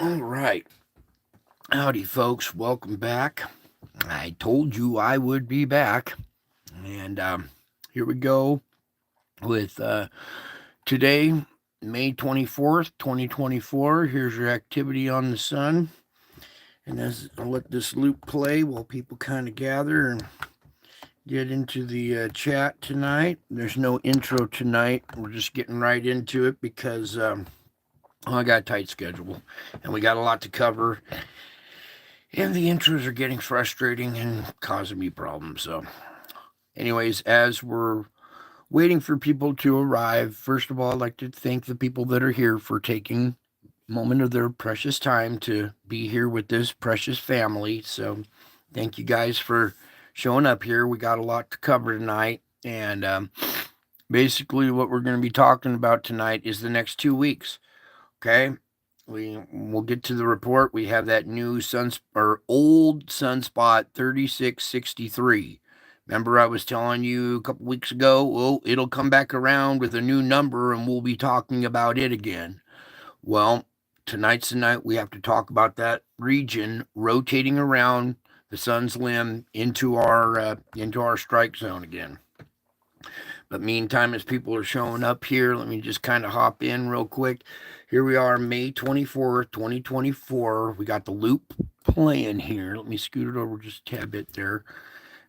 All right. Howdy, folks. Welcome back. I told you I would be back. And here we go with today, May 24th, 2024. Here's your activity on the sun. And as I'll let this loop play while people kind of gather and get into the chat tonight. There's no intro tonight. We're just getting right into it because I got a tight schedule and we got a lot to cover. And the intros are getting frustrating and causing me problems. So, anyways, as we're waiting for people to arrive, first of all, I'd like to thank the people that are here for taking a moment of their precious time to be here with this precious family. So, thank you guys for showing up here. We got a lot to cover tonight. And basically, what we're going to be talking about tonight is the next 2 weeks. Okay. We'll get to the report. We have that new old Sunspot 3663. Remember I was telling you a couple weeks ago, well, it'll come back around with a new number and we'll be talking about it again. Well, tonight's the night we have to talk about that region rotating around the sun's limb into our strike zone again. But meantime, as people are showing up here, let me just kind of hop in real quick. Here we are, May 24th, 2024. We got the loop playing here. Let me scoot it over just a tad bit there.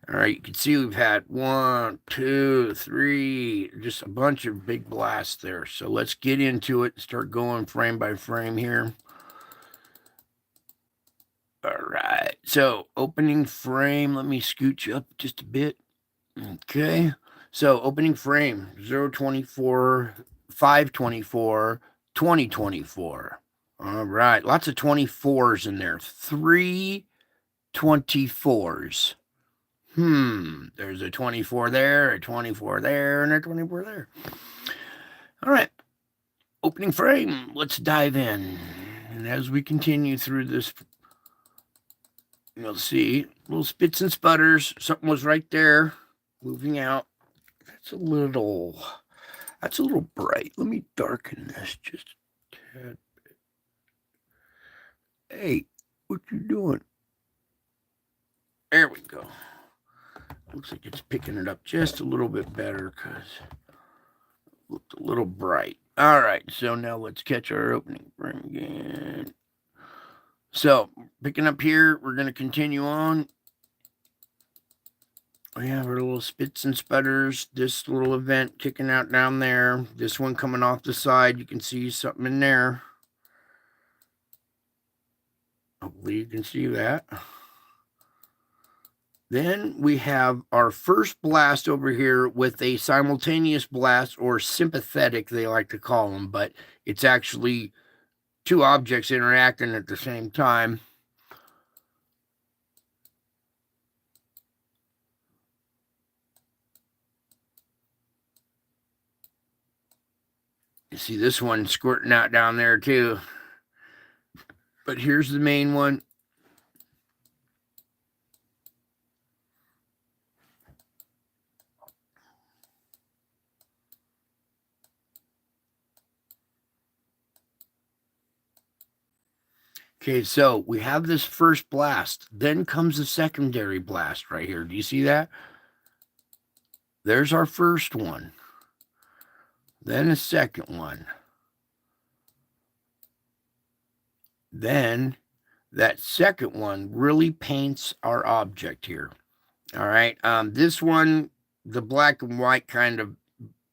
All right, you can see we've had 1, 2, 3, just a bunch of big blasts there. So let's get into it and start going frame by frame here. All right, so opening frame, let me scoot you up just a bit. Okay. So opening frame 024, 524, 2024. All right. Lots of 24s in there. 3 24s. There's a 24 there, a 24 there, and a 24 there. All right. Opening frame. Let's dive in. And as we continue through this, you'll see little spits and sputters. Something was right there moving out. That's a little bright. Let me darken this just a tad bit. Hey, what you doing? There we go. Looks like it's picking it up just a little bit better because it looked a little bright. All right, so now let's catch our opening frame again. So, picking up here, we're going to continue on. We have our little spits and sputters. This little event kicking out down there. This one coming off the side. You can see something in there. Hopefully you can see that. Then we have our first blast over here with a simultaneous blast, or sympathetic, they like to call them, but it's actually two objects interacting at the same time. You see this one squirting out down there too. But here's the main one. Okay, so we have this first blast. Then comes the secondary blast right here. Do you see that? There's our first one. Then a second one. Then that second one really paints our object here. All right. This one, the black and white kind of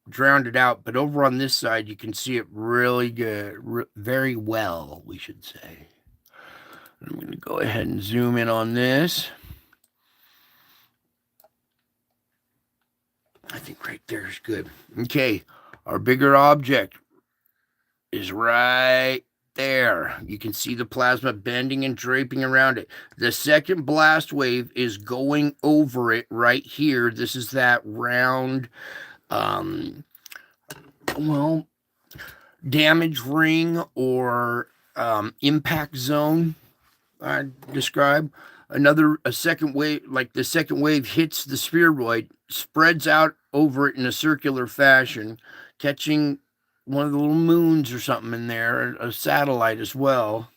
drowned it out, but over on this side, you can see it really good, very well, we should say. I'm going to go ahead and zoom in on this. I think right there is good. Okay, our bigger object is right there. You can see the plasma bending and draping around it. The second blast wave is going over it right here. This is that round, damage ring or impact zone, I describe. A second wave, like the second wave hits the spheroid, spreads out over it in a circular fashion, catching one of the little moons or something in there, a satellite as well.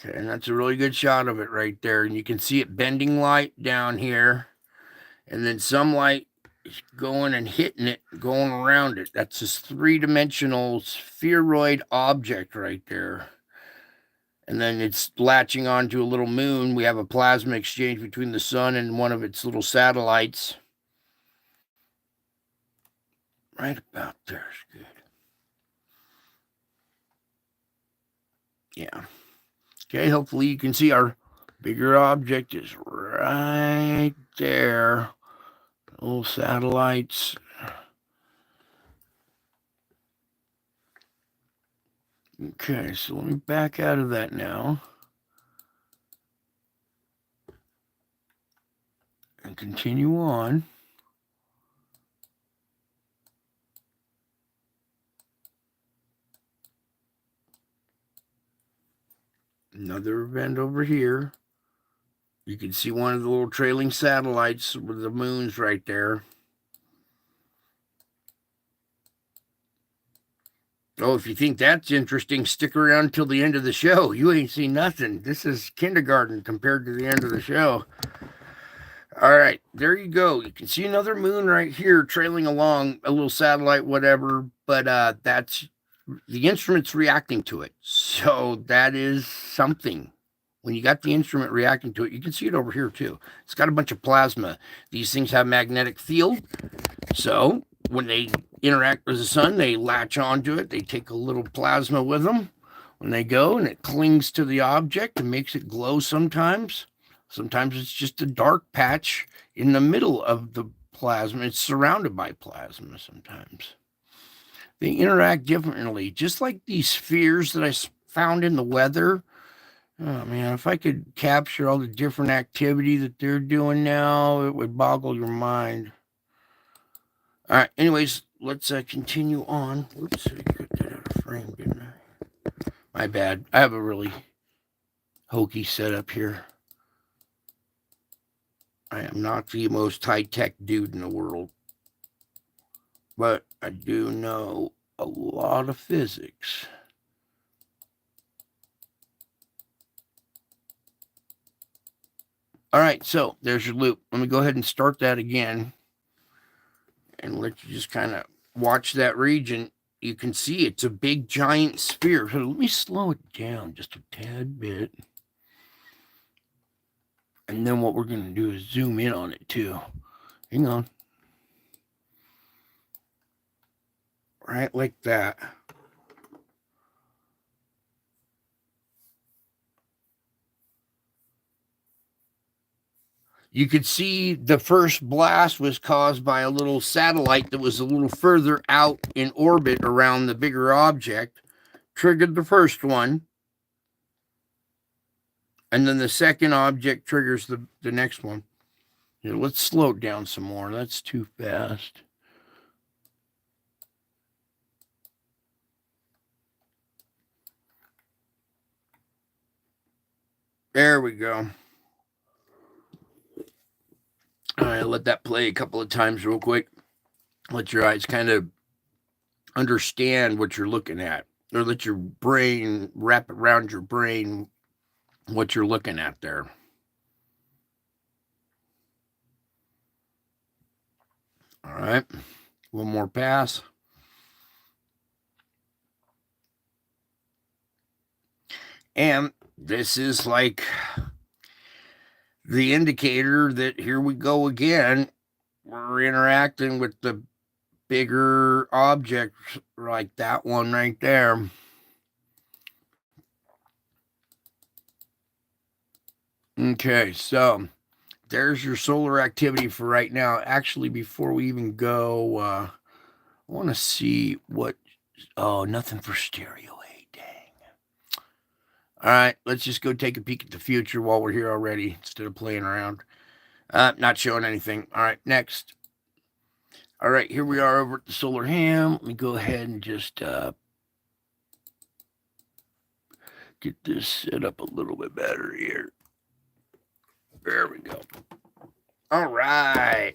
Okay, and that's a really good shot of it right there. And you can see it bending light down here. And then some light is going and hitting it, going around it. That's this three-dimensional spheroid object right there. And then it's latching onto a little moon. We have a plasma exchange between the sun and one of its little satellites. Right about there is good. Yeah. Okay, hopefully you can see our bigger object is right there. Little satellites. Okay, so let me back out of that now. And continue on. Another event over here. You can see one of the little trailing satellites with the moons right there. Oh, if you think that's interesting, stick around till the end of the show. You ain't seen nothing. This is kindergarten compared to the end of the show. All right, there you go. You can see another moon right here trailing along, a little satellite, whatever, but that's the instrument's reacting to it. So that is something. When you got the instrument reacting to it, you can see it over here too. It's got a bunch of plasma. These things have magnetic field. So when they interact with the sun, they latch onto it. They take a little plasma with them when they go, and it clings to the object and makes it glow sometimes. Sometimes it's just a dark patch in the middle of the plasma. It's surrounded by plasma sometimes. They interact differently, just like these spheres that I found in the weather. Oh man, if I could capture all the different activity that they're doing now, it would boggle your mind. All right, anyways, let's continue on. Oops, I got that out of frame, didn't I? My bad. I have a really hokey setup here. I am not the most high-tech dude in the world, but I do know a lot of physics. All right, so there's your loop. Let me go ahead and start that again and let you just kind of watch that region. You can see it's a big, giant sphere. So let me slow it down just a tad bit. And then what we're going to do is zoom in on it too. Hang on. Right like that. You could see the first blast was caused by a little satellite that was a little further out in orbit around the bigger object. Triggered the first one. And then the second object triggers the next one. Here, let's slow it down some more. That's too fast. There we go. All right, let that play a couple of times real quick. Let your eyes kind of understand what you're looking at, or let your brain wrap around your brain what you're looking at there. All right, one more pass. And this is like the indicator that here we go again. We're interacting with the bigger objects like that one right there. Okay, so there's your solar activity for right now. Actually, before we even go, I want to see what. Oh, nothing for stereo. Hey, dang. All right, let's just go take a peek at the future while we're here already instead of playing around. Not showing anything. All right, next. All right, here we are over at the solar ham. Let me go ahead and just get this set up a little bit better here. There we go. All right.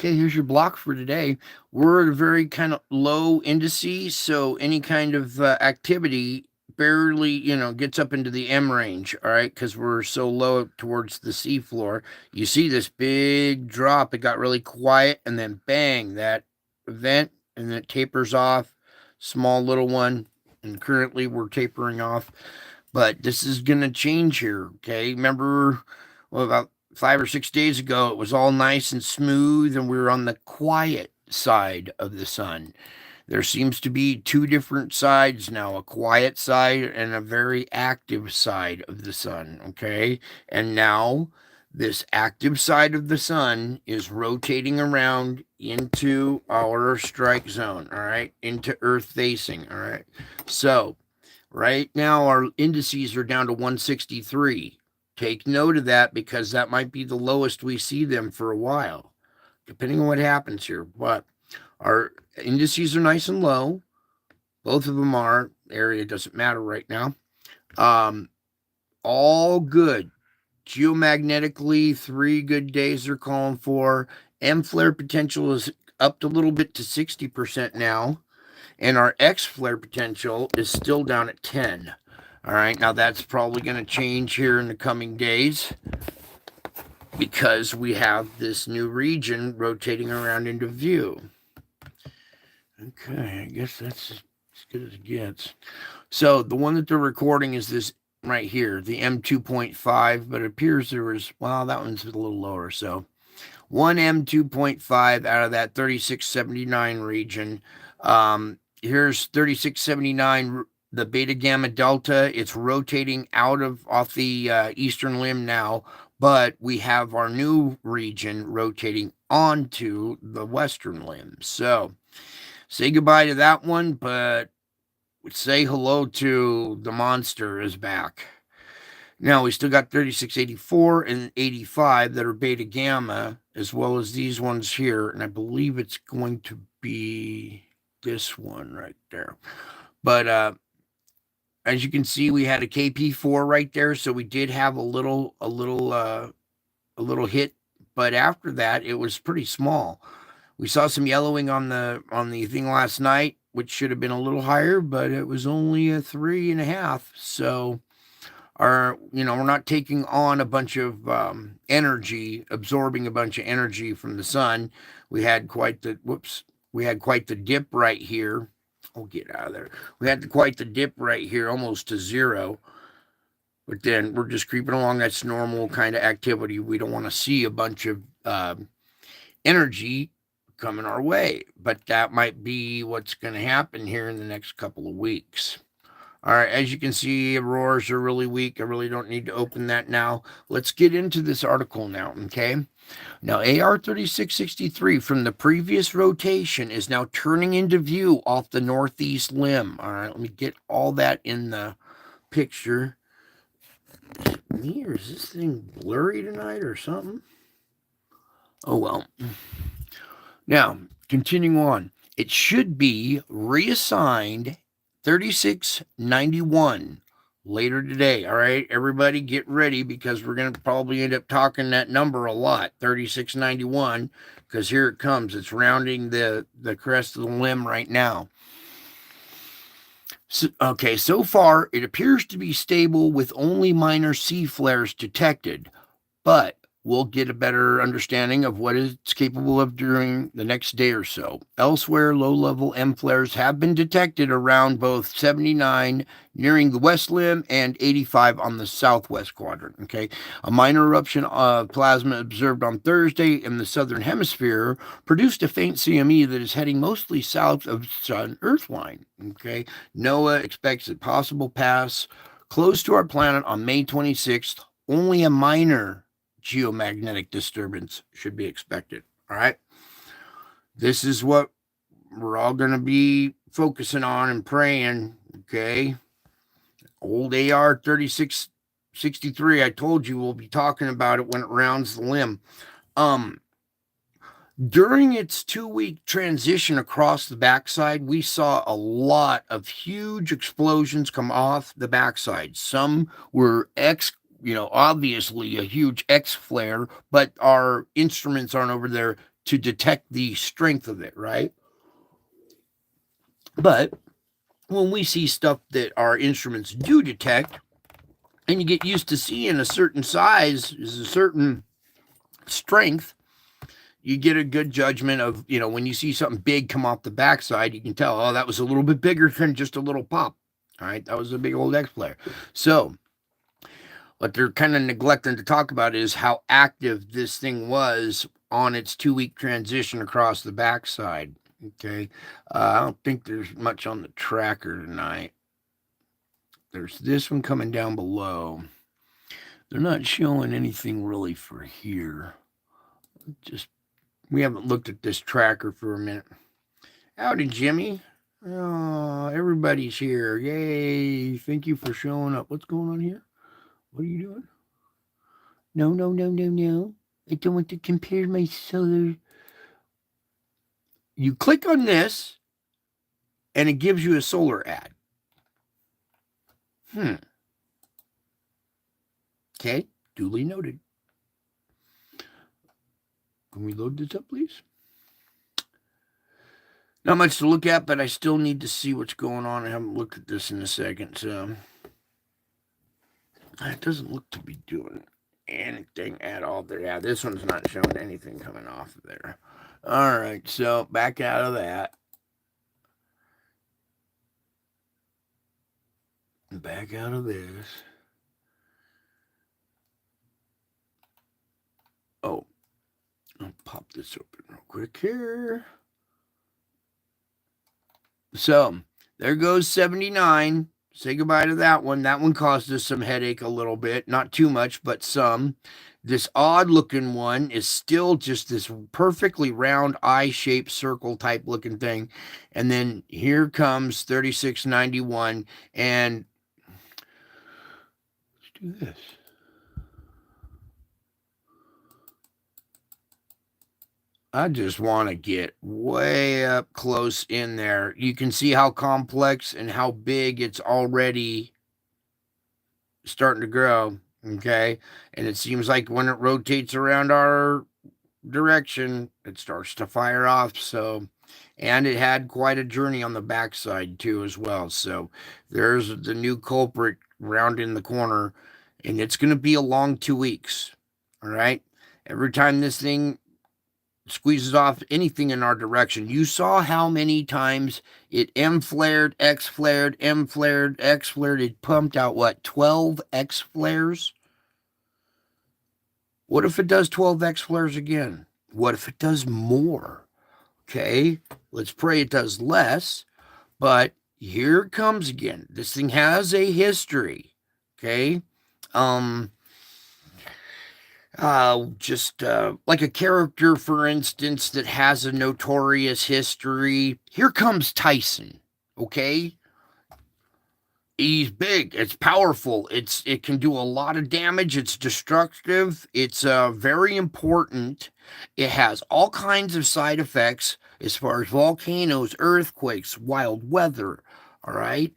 Okay, here's your block for today. We're at a very kind of low indices, so any kind of activity barely, gets up into the M range, all right, because we're so low towards the seafloor. You see this big drop, it got really quiet, and then bang, that event, and then it tapers off, small little one, and currently we're tapering off. But this is going to change here, okay? Remember, well, about 5 or 6 days ago, it was all nice and smooth, and we were on the quiet side of the sun. There seems to be two different sides now, a quiet side and a very active side of the sun, okay? And now this active side of the sun is rotating around into our strike zone, all right? Into Earth facing, all right? So, right now, our indices are down to 163. Take note of that because that might be the lowest we see them for a while, depending on what happens here. But our indices are nice and low. Both of them are. Area doesn't matter right now. All good. Geomagnetically, 3 good days they're calling for. M flare potential is up a little bit to 60% now. And our X flare potential is still down at 10. All right, now that's probably going to change here in the coming days because we have this new region rotating around into view. Okay, I guess that's as good as it gets. So the one that they're recording is this right here, the M2.5, but it appears there was, well, that one's a little lower. So 1 M2.5 out of that 3679 region. Here's 3679, the beta gamma delta. It's rotating off the eastern limb now, but we have our new region rotating onto the western limb. So say goodbye to that one, but say hello to the monster is back. Now we still got 3684 and 85 that are beta gamma, as well as these ones here, and I believe it's going to be this one right there. But as you can see, we had a KP4 right there, so we did have a little hit, but after that it was pretty small. We saw some yellowing on the thing last night, which should have been a little higher, but it was only a 3.5. So we're not taking on a bunch of energy, absorbing a bunch of energy from the sun. We had quite the dip right here. Oh, get out of there. We had quite the dip right here, almost to zero. But then we're just creeping along. That's normal kind of activity. We don't want to see a bunch of energy coming our way. But that might be what's going to happen here in the next couple of weeks. All right, as you can see, auroras are really weak. I really don't need to open that now. Let's get into this article now, okay? Now, AR 3663 from the previous rotation is now turning into view off the northeast limb. All right, let me get all that in the picture. Is it me or is this thing blurry tonight or something? Oh, well. Now, continuing on. It should be reassigned 3691 later today. All right, everybody get ready because we're going to probably end up talking that number a lot, 3691, because here it comes. It's rounding the crest of the limb right now. So far it appears to be stable with only minor C flares detected, but we'll get a better understanding of what it's capable of during the next day or so. Elsewhere, low-level M flares have been detected around both 79 nearing the west limb and 85 on the southwest quadrant. Okay, a minor eruption of plasma observed on Thursday in the southern hemisphere produced a faint CME that is heading mostly south of Sun-Earth line. Okay, NOAA expects a possible pass close to our planet on May 26th. Only a minor geomagnetic disturbance should be expected. All right. This is what we're all going to be focusing on and praying. Okay. Old AR 3663. I told you we'll be talking about it when it rounds the limb. During its 2-week transition across the backside, we saw a lot of huge explosions come off the backside. Some were obviously a huge X flare, but our instruments aren't over there to detect the strength of it, right? But when we see stuff that our instruments do detect, and you get used to seeing a certain size is a certain strength, you get a good judgment of, when you see something big come off the backside, you can tell, oh, that was a little bit bigger than just a little pop. All right, that was a big old X flare. So what they're kind of neglecting to talk about is how active this thing was on its 2-week transition across the backside. Okay, I don't think there's much on the tracker tonight. There's this one coming down below. They're not showing anything really for here. We haven't looked at this tracker for a minute. Howdy, Jimmy. Oh, everybody's here. Yay. Thank you for showing up. What's going on here? What are you doing? No. I don't want to compare my solar. You click on this, and it gives you a solar ad. Okay, duly noted. Can we load this up, please? Not much to look at, but I still need to see what's going on. I haven't looked at this in a second, so it doesn't look to be doing anything at all there. Yeah, this one's not showing anything coming off of there. All right, so back out of that. Back out of this. Oh, I'll pop this open real quick here. So there goes 79. Say goodbye to that one. That one caused us some headache a little bit. Not too much, but some. This odd looking one is still just this perfectly round eye-shaped circle type looking thing. And then here comes 3691. And let's do this. I just want to get way up close in there. You can see how complex and how big it's already starting to grow. Okay. And it seems like when it rotates around our direction, it starts to fire off. So, and it had quite a journey on the backside too, as well. So there's the new culprit round in the corner, and it's going to be a long 2 weeks. All right. Every time this thing squeezes off anything in our direction. You saw how many times it M flared, X flared, M flared, X flared. It pumped out, what, 12 X flares? What if it does 12 X flares again? What if it does more? Okay, let's pray it does less, but here it comes again. This thing has a history. Okay, just like a character, for instance, that has a notorious history. Here comes Tyson. Okay, he's big. It's powerful. It can do a lot of damage. It's destructive. It's very important. It has all kinds of side effects as far as volcanoes, earthquakes, wild weather. All right,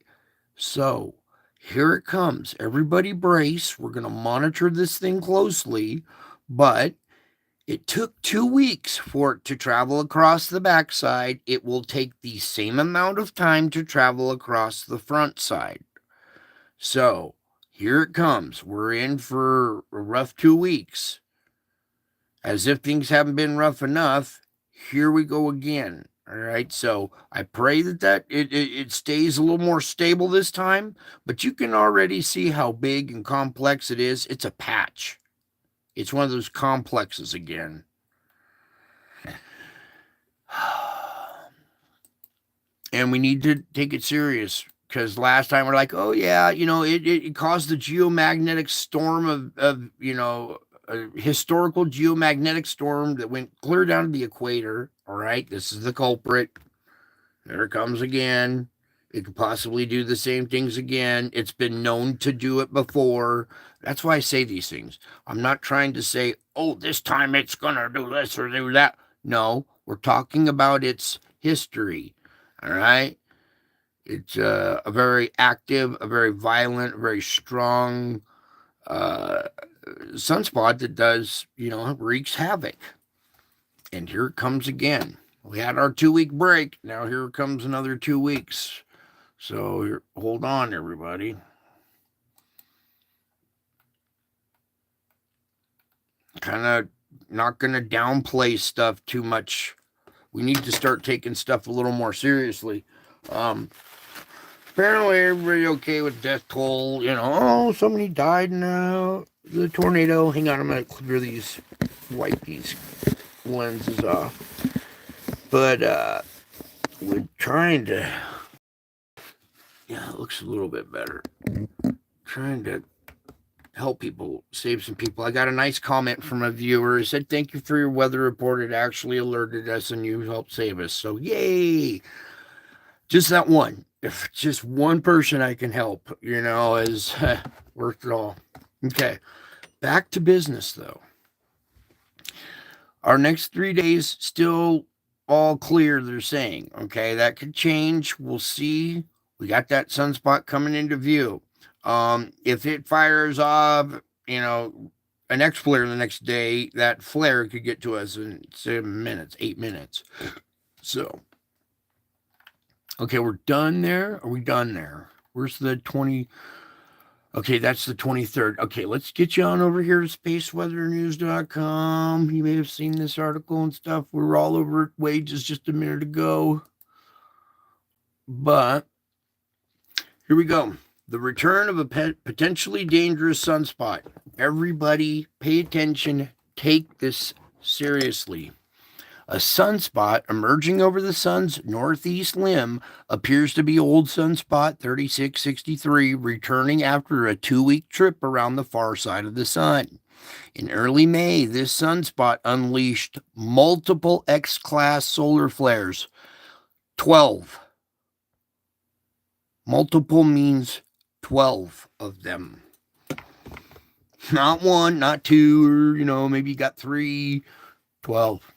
so here it comes. Everybody brace. We're going to monitor this thing closely, but it took 2 weeks for it to travel across the backside. It will take the same amount of time to travel across the front side. So here it comes. We're in for a rough 2 weeks. As if things haven't been rough enough, here we go again. All right, so I pray that it stays a little more stable this time, but you can already see how big and complex it is. It's a patch. It's one of those complexes again. And we need to take it serious, because last time we're like, oh yeah, it caused the geomagnetic storm of a historical geomagnetic storm that went clear down to the equator. All right, this is the culprit. There it comes again. It could possibly do the same things again. It's been known to do it before. That's why I say these things. I'm not trying to say, oh, this time it's going to do this or do that. No, we're talking about its history. All right? It's a very active, a very violent, a very strong sunspot that does, wreaks havoc. And here it comes again. We had our 2-week break. Now here comes another 2 weeks. So hold on, everybody. Kind of not going to downplay stuff too much. We need to start taking stuff a little more seriously. Apparently, everybody okay with death toll. You know, oh, somebody died in the tornado. Hang on, I'm going to clear these, wipe these lenses off. But we're trying to, yeah, it looks a little bit better. Trying to help people, save some people. I got a nice comment from a viewer. He said, "Thank you for your weather report. It actually alerted us and you helped save us." So, yay! Just that one. If just one person I can help, is worth it all. Okay, back to business, though. Our next 3 days still all clear, they're saying. Okay, that could change. We'll see. We got that sunspot coming into view. If it fires off, an X flare the next day, that flare could get to us in 7 minutes, 8 minutes. So, okay, we're done there. Are we done there? Where's the 20? Okay, that's the 23rd. Okay, let's get you on over here to spaceweathernews.com. You may have seen this article and stuff. We were all over wages just a minute ago. But here we go. The return of a potentially dangerous sunspot. Everybody pay attention. Take this seriously. A sunspot emerging over the sun's northeast limb appears to be old sunspot 3663 returning after a 2-week trip around the far side of the sun. In early May, this sunspot unleashed multiple X-class solar flares. 12. Multiple means 12 of them. Not one, not two, or, maybe you got 3, 12.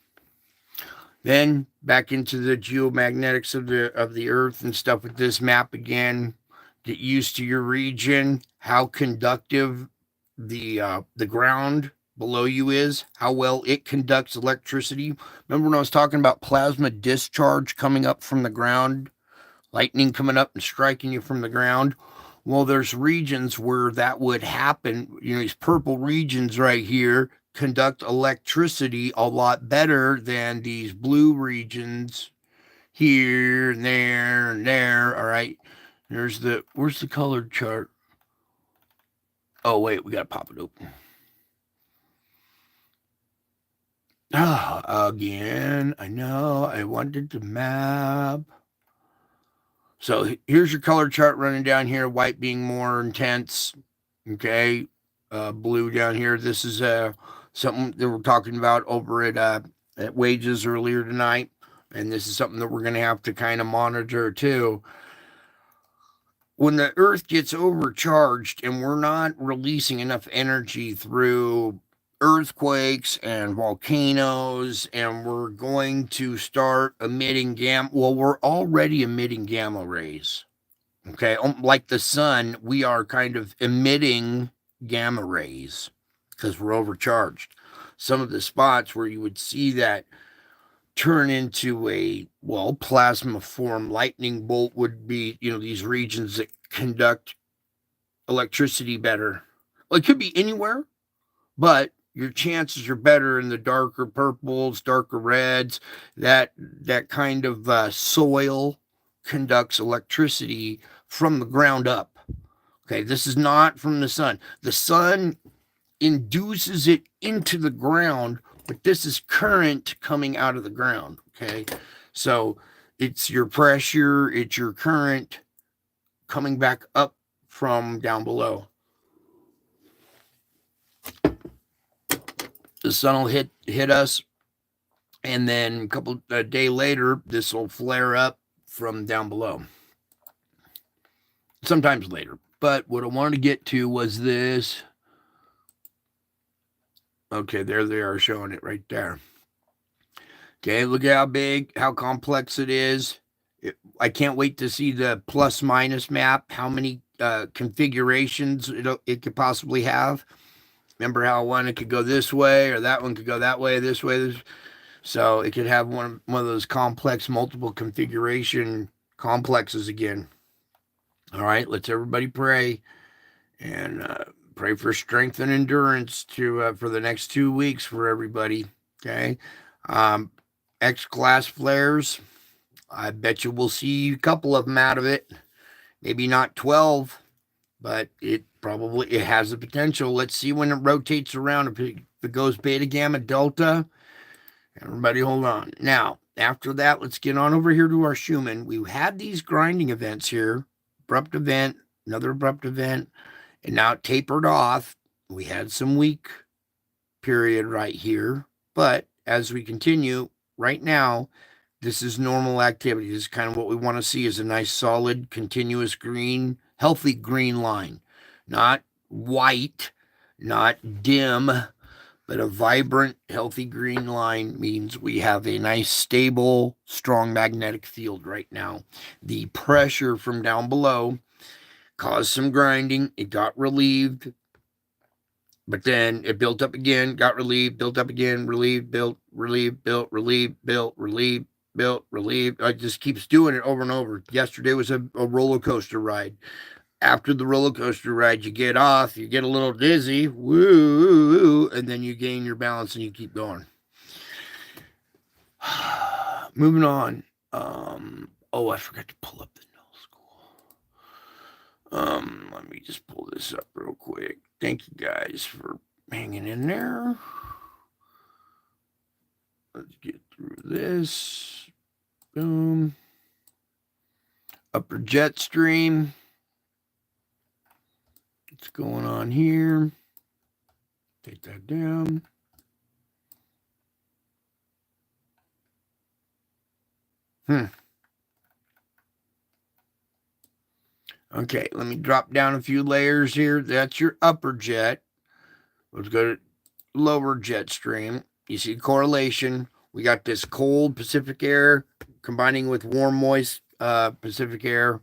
Then back into the geomagnetics of the Earth and stuff with this map again. Get used to your region, how conductive the ground below you is, how well it conducts electricity. Remember when I was talking about plasma discharge coming up from the ground, lightning coming up and striking you from the ground? Well, there's regions where that would happen. These purple regions right here conduct electricity a lot better than these blue regions here and there and there. All right. Where's the colored chart? Oh, wait, we got to pop it open. Again, I know I wanted to map. So here's your color chart running down here, white being more intense. Okay. Blue down here. This is something that we're talking about over at wages earlier tonight. And this is something that we're going to have to kind of monitor too. When the Earth gets overcharged and we're not releasing enough energy through earthquakes and volcanoes, and we're going to start emitting we're already emitting gamma rays. Okay, like the sun, we are kind of emitting gamma rays because we're overcharged. Some of the spots where you would see that turn into a plasma form lightning bolt would be these regions that conduct electricity better. Well, it could be anywhere, but your chances are better in the darker purples, darker reds. That kind of soil conducts electricity from the ground up. Okay, this is not from the sun. The sun induces it into the ground, but this is current coming out of the ground. Okay, so it's your pressure, it's your current coming back up from down below. The sun will hit us, and then a day later, this will flare up from down below. Sometimes later. But what I wanted to get to was this. Okay, there they are showing it right there. Okay, look at how big, how complex it is. I can't wait to see the plus minus map, how many configurations it could possibly have. Remember how one it could go this way, or that one could go that way, this way. So it could have one of those complex multiple configuration complexes again. All right, let's everybody pray and pray for strength and endurance to for the next 2 weeks for everybody. Okay, um, X class flares. I bet you we'll see a couple of them out of it. Maybe not 12, but it has the potential. Let's see when it rotates around. If it goes beta, gamma, delta. Everybody hold on. Now, after that, let's get on over here to our Schumann. We had these grinding events here. Abrupt event, another abrupt event, and now it tapered off. We had some weak period right here. But as we continue, right now, this is normal activity. This is kind of what we want to see is a nice, solid, continuous green, healthy green line. Not white, not dim, but a vibrant, healthy green line means we have a nice, stable, strong magnetic field right now. The pressure from down below caused some grinding. It got relieved, but then it built up again, got relieved, built up again, relieved, built, relieved, built, relieved, built, relieved, built, relieved. It just keeps doing it over and over. Yesterday was a roller coaster ride. After the roller coaster ride, you get off, you get a little dizzy, woo, and then you gain your balance and you keep going. Moving on. I forgot to pull up the null school. Let me just pull this up real quick. Thank you guys for hanging in there. Let's get through this. Boom. Upper jet stream. What's going on here? Take that down. Okay, let me drop down a few layers here. That's your upper jet. Let's go to lower jet stream. You see correlation. We got this cold Pacific air combining with warm, moist Pacific air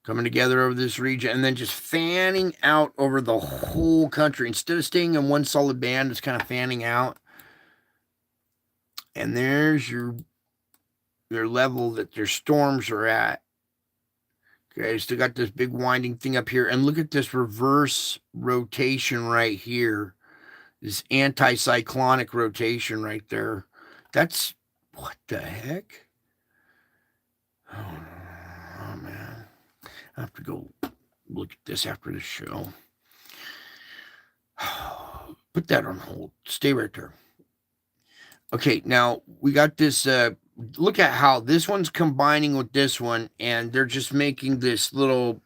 coming together over this region and then just fanning out over the whole country. Instead of staying in one solid band, it's kind of fanning out. And there's your level that their storms are at. Okay, still got this big winding thing up here. And look at this reverse rotation right here. This anticyclonic rotation right there. That's, what the heck? Oh man. I have to go look at this after the show. Put that on hold. Stay right there. Okay, now we got this. Look at how this one's combining with this one, and they're just making this little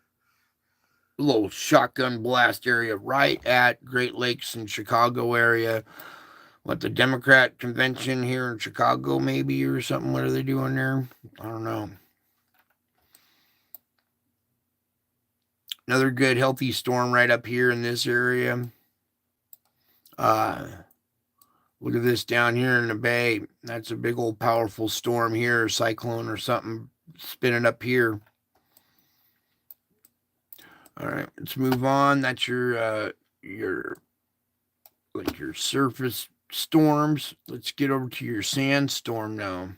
shotgun blast area right at Great Lakes and Chicago area. What, the Democrat convention here in Chicago, maybe, or something? What are they doing there? I don't know. Another good, healthy storm right up here in this area. Look at this down here in the bay. That's a big old powerful storm here, cyclone or something spinning up here. All right, let's move on. That's your surface storms. Let's get over to your sandstorm now.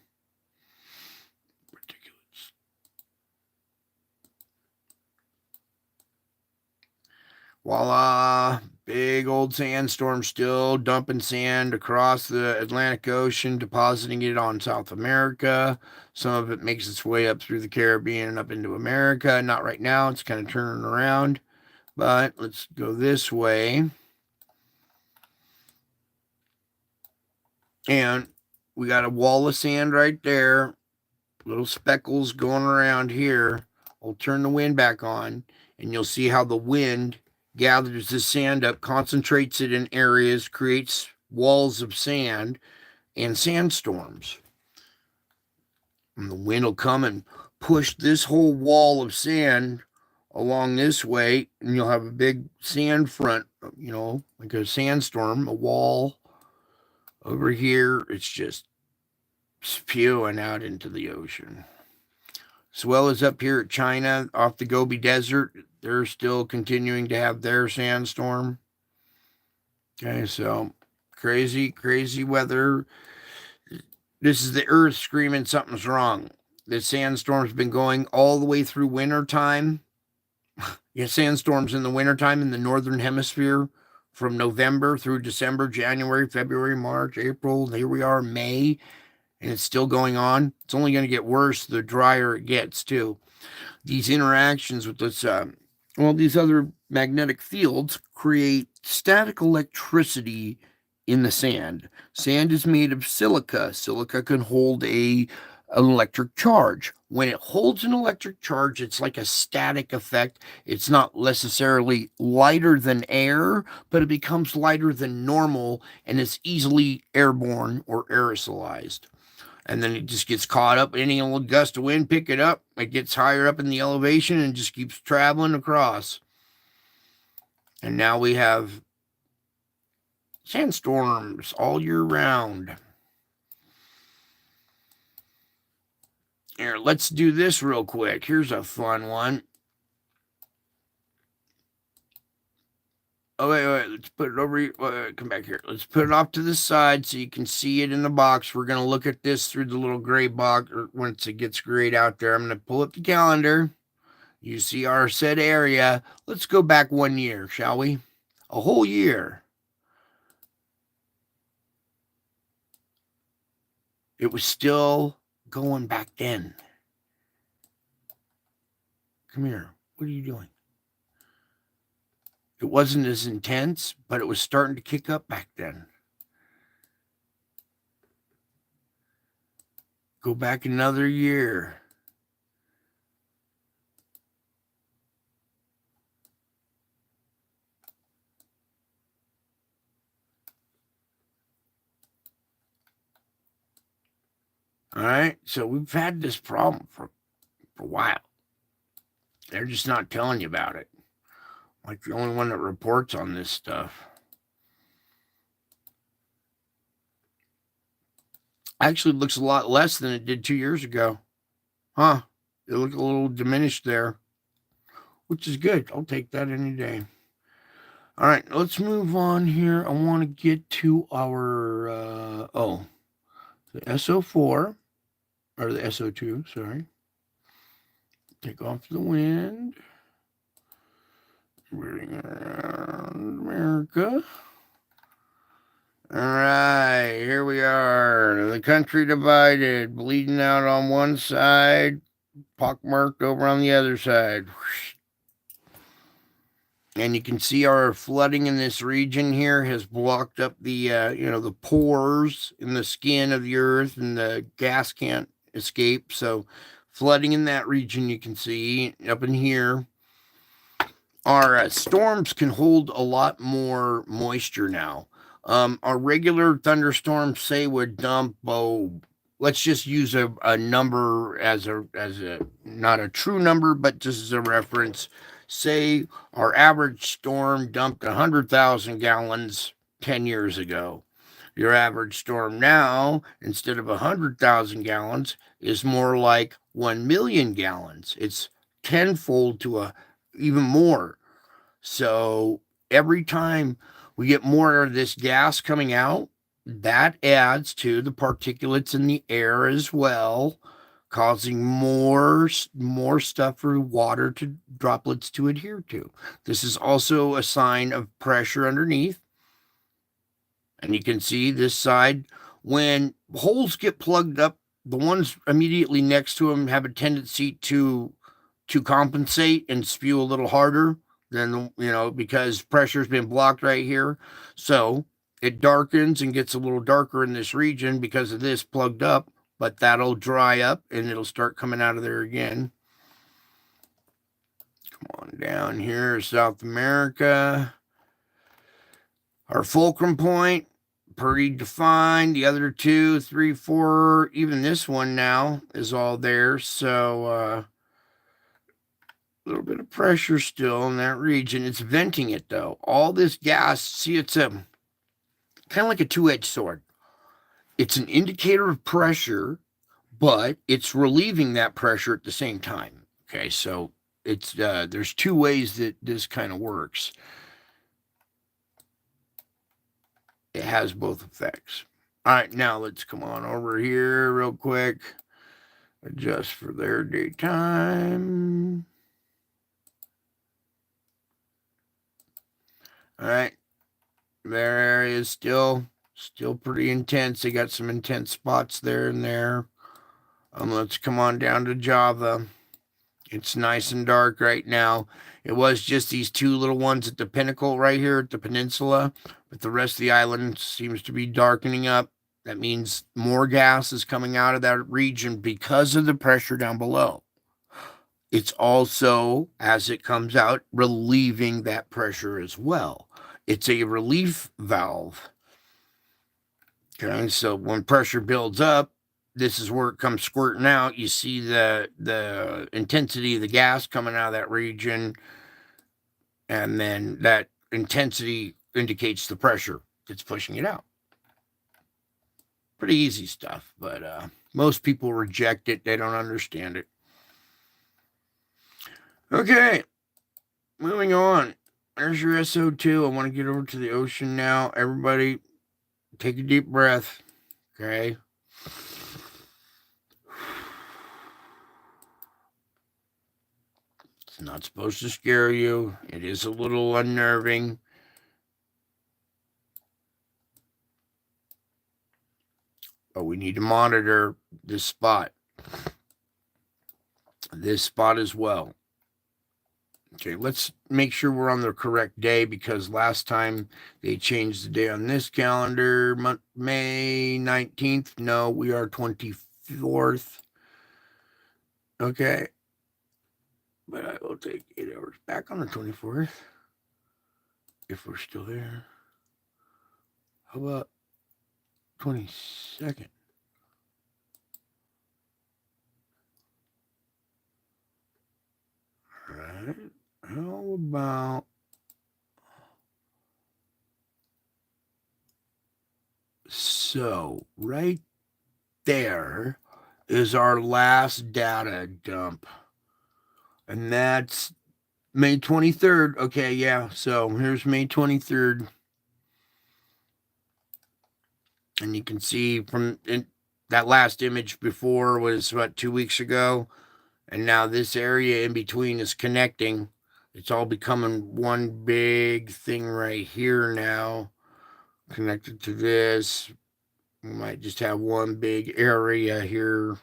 Voila, big old sandstorm still dumping sand across the Atlantic Ocean, depositing it on South America. Some of it makes its way up through the Caribbean and up into America. Not right now, it's kind of turning around, but let's go this way. And we got a wall of sand right there, little speckles going around here. I'll turn the wind back on, and you'll see how the wind gathers the sand up, concentrates it in areas, creates walls of sand and sandstorms. And the wind will come and push this whole wall of sand along this way, and you'll have a big sand front, like a sandstorm, a wall over here. It's just spewing out into the ocean. As well as up here at China, off the Gobi Desert, they're still continuing to have their sandstorm. Okay, so crazy weather. This is the Earth screaming something's wrong. The sandstorm's been going all the way through winter time. Yeah, sandstorms in the wintertime in the northern hemisphere from November through December, January, February, March, April. Here we are, May, and it's still going on. It's only going to get worse the drier it gets, too. These interactions with this, these other magnetic fields create static electricity in the sand. Sand is made of silica. Silica can hold an electric charge. When it holds an electric charge, it's like a static effect. It's not necessarily lighter than air, but it becomes lighter than normal and is easily airborne or aerosolized. And then it just gets caught up. Any little gust of wind, pick it up. It gets higher up in the elevation and just keeps traveling across. And now we have sandstorms all year round. Here, let's do this real quick. Here's a fun one. Oh, wait. Let's put it over. Come back here. Let's put it off to the side so you can see it in the box. We're going to look at this through the little gray box. Or once it gets grayed out there, I'm going to pull up the calendar. You see our set area. Let's go back 1 year, shall we? A whole year. It was still going back then. Come here. What are you doing? It wasn't as intense, but it was starting to kick up back then. Go back another year. All right. So we've had this problem for a while. They're just not telling you about it. Like the only one that reports on this stuff. Actually, it looks a lot less than it did 2 years ago. Huh. It looked a little diminished there, which is good. I'll take that any day. All right, let's move on here. I want to get to our, the SO4, or the SO2, sorry. Take off the wind. Bring around America. All right, here we are. The country divided, bleeding out on one side, pockmarked over on the other side. And you can see our flooding in this region here has blocked up the, the pores in the skin of the earth, and the gas can't escape. So flooding in that region, you can see up in here. Our storms can hold a lot more moisture now. Our regular thunderstorms, say, would dump, let's just use a number as a not a true number, but just as a reference. Say our average storm dumped 100,000 gallons 10 years ago. Your average storm now, instead of 100,000 gallons, is more like 1 million gallons. It's tenfold to even more. So every time we get more of this gas coming out, that adds to the particulates in the air as well, causing more stuff for water to droplets to adhere to. This is also a sign of pressure underneath. And you can see this side, when holes get plugged up, the ones immediately next to them have a tendency to compensate and spew a little harder than, because pressure's been blocked right here. So it darkens and gets a little darker in this region because of this plugged up, but that'll dry up and it'll start coming out of there again. Come on down here, South America. Our fulcrum point, pretty defined. The other 2, 3, 4, even this one now is all there. So a little bit of pressure still in that region. It's venting it, though. All this gas, see, it's kind of like a two-edged sword. It's an indicator of pressure, but it's relieving that pressure at the same time. Okay, so it's there's 2 ways that this kind of works. It has both effects. All right, now let's come on over here real quick. Adjust for their daytime. All right, their area is still pretty intense. They got some intense spots there and there. Let's come on down to Java. It's nice and dark right now. It was just these two little ones at the pinnacle right here at the peninsula, but the rest of the island seems to be darkening up. That means more gas is coming out of that region because of the pressure down below. It's also, as it comes out, relieving that pressure as well. It's a relief valve. Okay, so when pressure builds up, this is where it comes squirting out. You see the intensity of the gas coming out of that region, and then that intensity indicates the pressure that's pushing it out. Pretty easy stuff, but most people reject it. They don't understand it. Okay, moving on. There's your SO2. I want to get over to the ocean now. Everybody, take a deep breath. Okay. It's not supposed to scare you. It is a little unnerving. But we need to monitor this spot. This spot as well. Okay, let's make sure we're on the correct day, because last time they changed the day on this calendar, May 19th. No, we are 24th. Okay. But I will take 8 hours back on the 24th. If we're still there. How about 22nd? All right. How about so right there is our last data dump, and that's May 23rd. Okay, yeah, so here's May 23rd, and you can see from that last image before was what, 2 weeks ago, and now this area in between is connecting. It's all becoming one big thing right here now, connected to this. We might just have one big area here.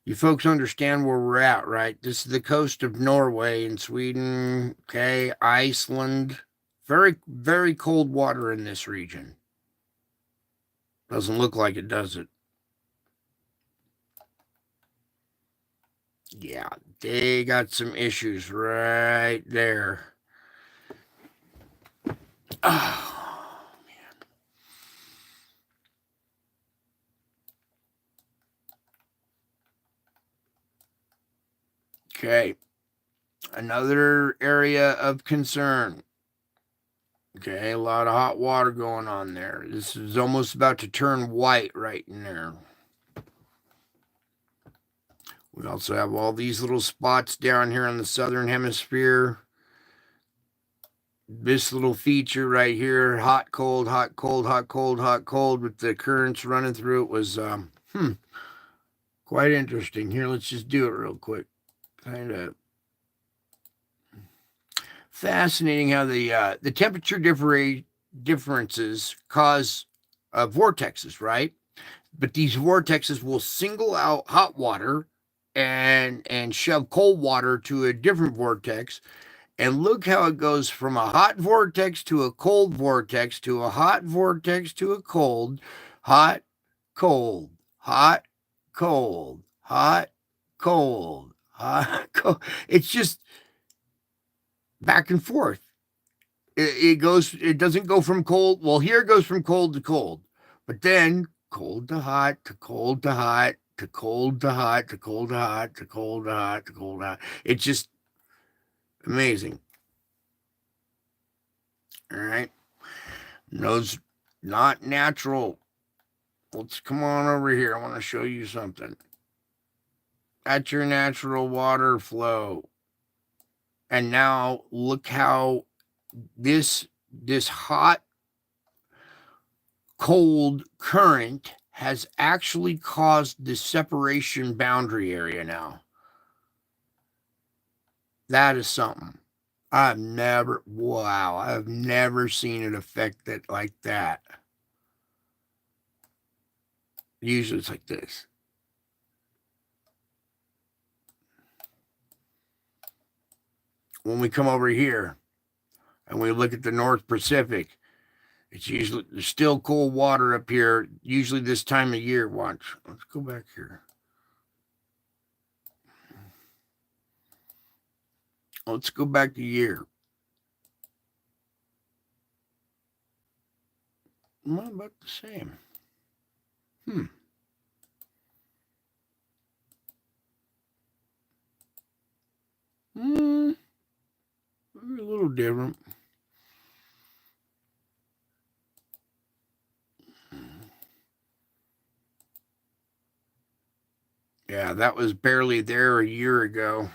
You folks understand where we're at, right? This is the coast of Norway and Sweden, okay, Iceland. Very, very cold water in this region. Doesn't look like it, does it? Yeah, they got some issues right there. Oh, man. Okay. Another area of concern. Okay, a lot of hot water going on there. This is almost about to turn white right in there. We also have all these little spots down here in the southern hemisphere. This little feature right here, hot, cold, hot, cold, hot, cold, hot, cold, with the currents running through it was quite interesting. Here, let's just do it real quick. Kind of fascinating how the temperature differences cause vortexes, right? But these vortexes will single out hot water and shove cold water to a different vortex. And look how it goes from a hot vortex to a cold vortex to a hot vortex to a cold, hot, cold, hot, cold, hot, cold, hot, cold. It's just back and forth. It doesn't go from cold. Well, here it goes from cold to cold, but then cold to hot to cold to hot to cold to hot to cold to hot to cold to hot to cold to hot. It's just amazing. All right. Those not natural. Let's come on over here. I want to show you something. That's your natural water flow. And now look how this hot cold current has actually caused the separation boundary area now. That is something. I've never seen it affect it like that. Usually it's like this. When we come over here and we look at the North Pacific, it's usually, there's still cold water up here, usually this time of year. Watch. Let's go back here. Let's go back a year. Not about the same. A little different. Yeah, that was barely there a year ago.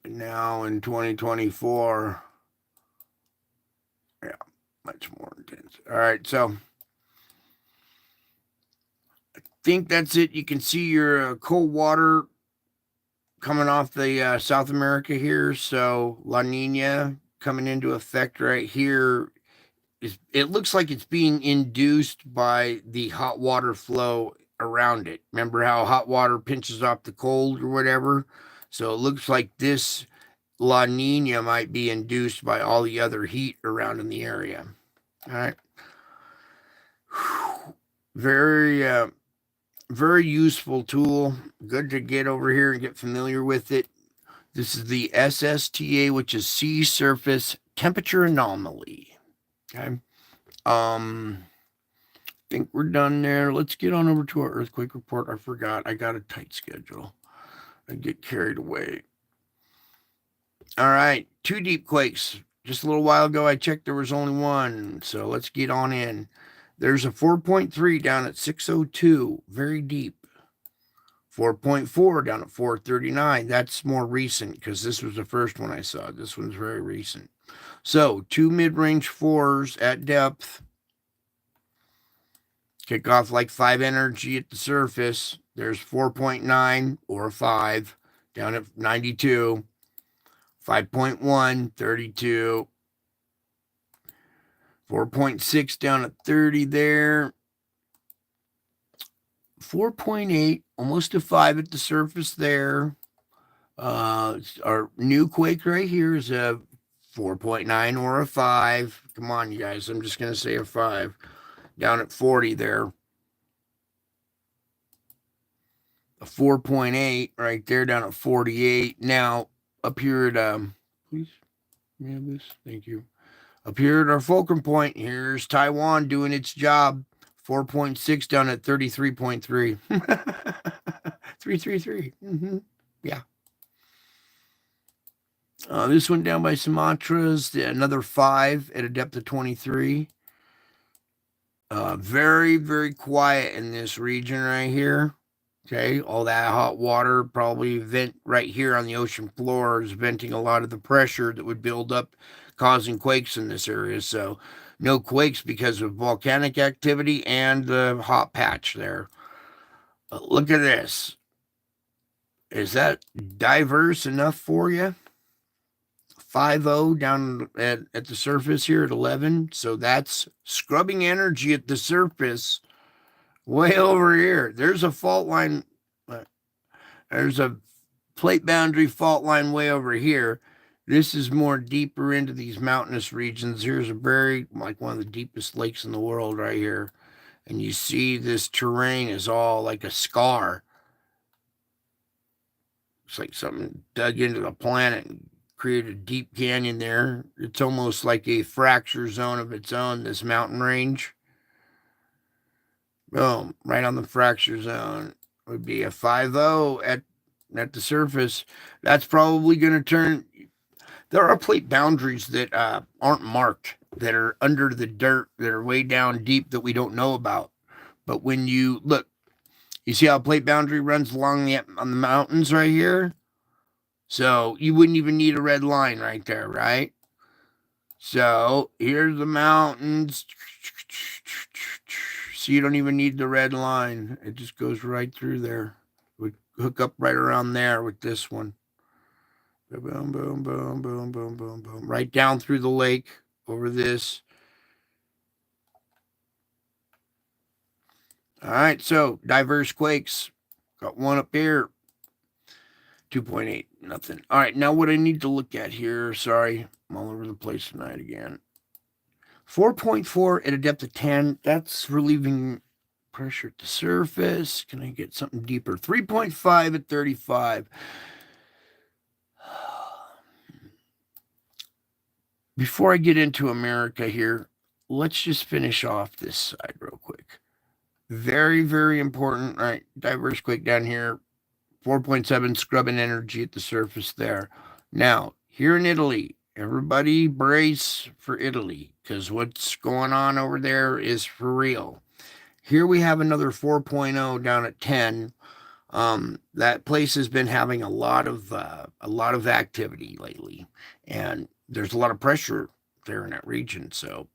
Now in 2024, yeah, much more intense. All right, so I think that's it. You can see your cold water coming off the South America here. So La Nina coming into effect right here. It looks like it's being induced by the hot water flow around it. Remember how hot water pinches off the cold or whatever? So it looks like this La Nina might be induced by all the other heat around in the area. All right. Very, very useful tool. Good to get over here and get familiar with it. This is the SSTA, which is Sea Surface Temperature Anomaly. Okay. Think we're done there. Let's get on over to our earthquake report. I forgot. I got a tight schedule. I get carried away. All right. 2 deep quakes. Just a little while ago, I checked there was only one. So let's get on in. There's a 4.3 down at 602. Very deep. 4.4 down at 439. That's more recent because this was the first one I saw. This one's very recent. So 2 mid-range 4s at depth. Kick off like 5 energy at the surface. There's 4.9 or a 5 down at 92. 5.1, 32. 4.6 down at 30 there. 4.8, almost a 5 at the surface there. Our new quake right here is a 4.9 or a 5. Come on, you guys. I'm just going to say a 5. Down at 40 there. A 4.8 right there down at 48. Now, up here at, please, we have this. Thank you. Up here at our fulcrum point, here's Taiwan doing its job. 4.6 down at 33.3. 333. Yeah. This one down by Sumatra's, another 5 at a depth of 23. Very, very quiet in this region right here. Okay, all that hot water probably vent right here on the ocean floor is venting a lot of the pressure that would build up, causing quakes in this area. So no quakes because of volcanic activity and the hot patch there. Look at this. Is that diverse enough for you? 5.0 down at the surface here at 11. So that's scrubbing energy at the surface way over here. There's a fault line. There's a plate boundary fault line way over here. This is more deeper into these mountainous regions. Here's a very, like one of the deepest lakes in the world right here. And you see this terrain is all like a scar. It's like something dug into the planet and created a deep canyon there. It's almost like a fracture zone of its own, this mountain range. Boom, right on the fracture zone would be a 5.0 at the surface. That's probably going to turn. There are plate boundaries that aren't marked, that are under the dirt, that are way down deep that we don't know about. But when you look, you see how plate boundary runs along on the mountains right here? So you wouldn't even need a red line right there, right? So here's the mountains. So you don't even need the red line. It just goes right through there. We hook up right around there with this one. Boom, boom, boom, boom, boom, boom, boom. Right down through the lake over this. All right, so diverse quakes. Got one up here. 2.8, nothing. All right, now what I need to look at here, sorry, I'm all over the place tonight again. 4.4 at a depth of 10, that's relieving pressure at the surface. Can I get something deeper? 3.5 at 35. Before I get into America here, let's just finish off this side real quick. Very, very important. All right, diverse quake down here. 4.7 scrubbing energy at the surface there. Now, here in Italy, everybody brace for Italy, because what's going on over there is for real. Here we have another 4.0 down at 10. That place has been having a lot of activity lately, and there's a lot of pressure there in that region. So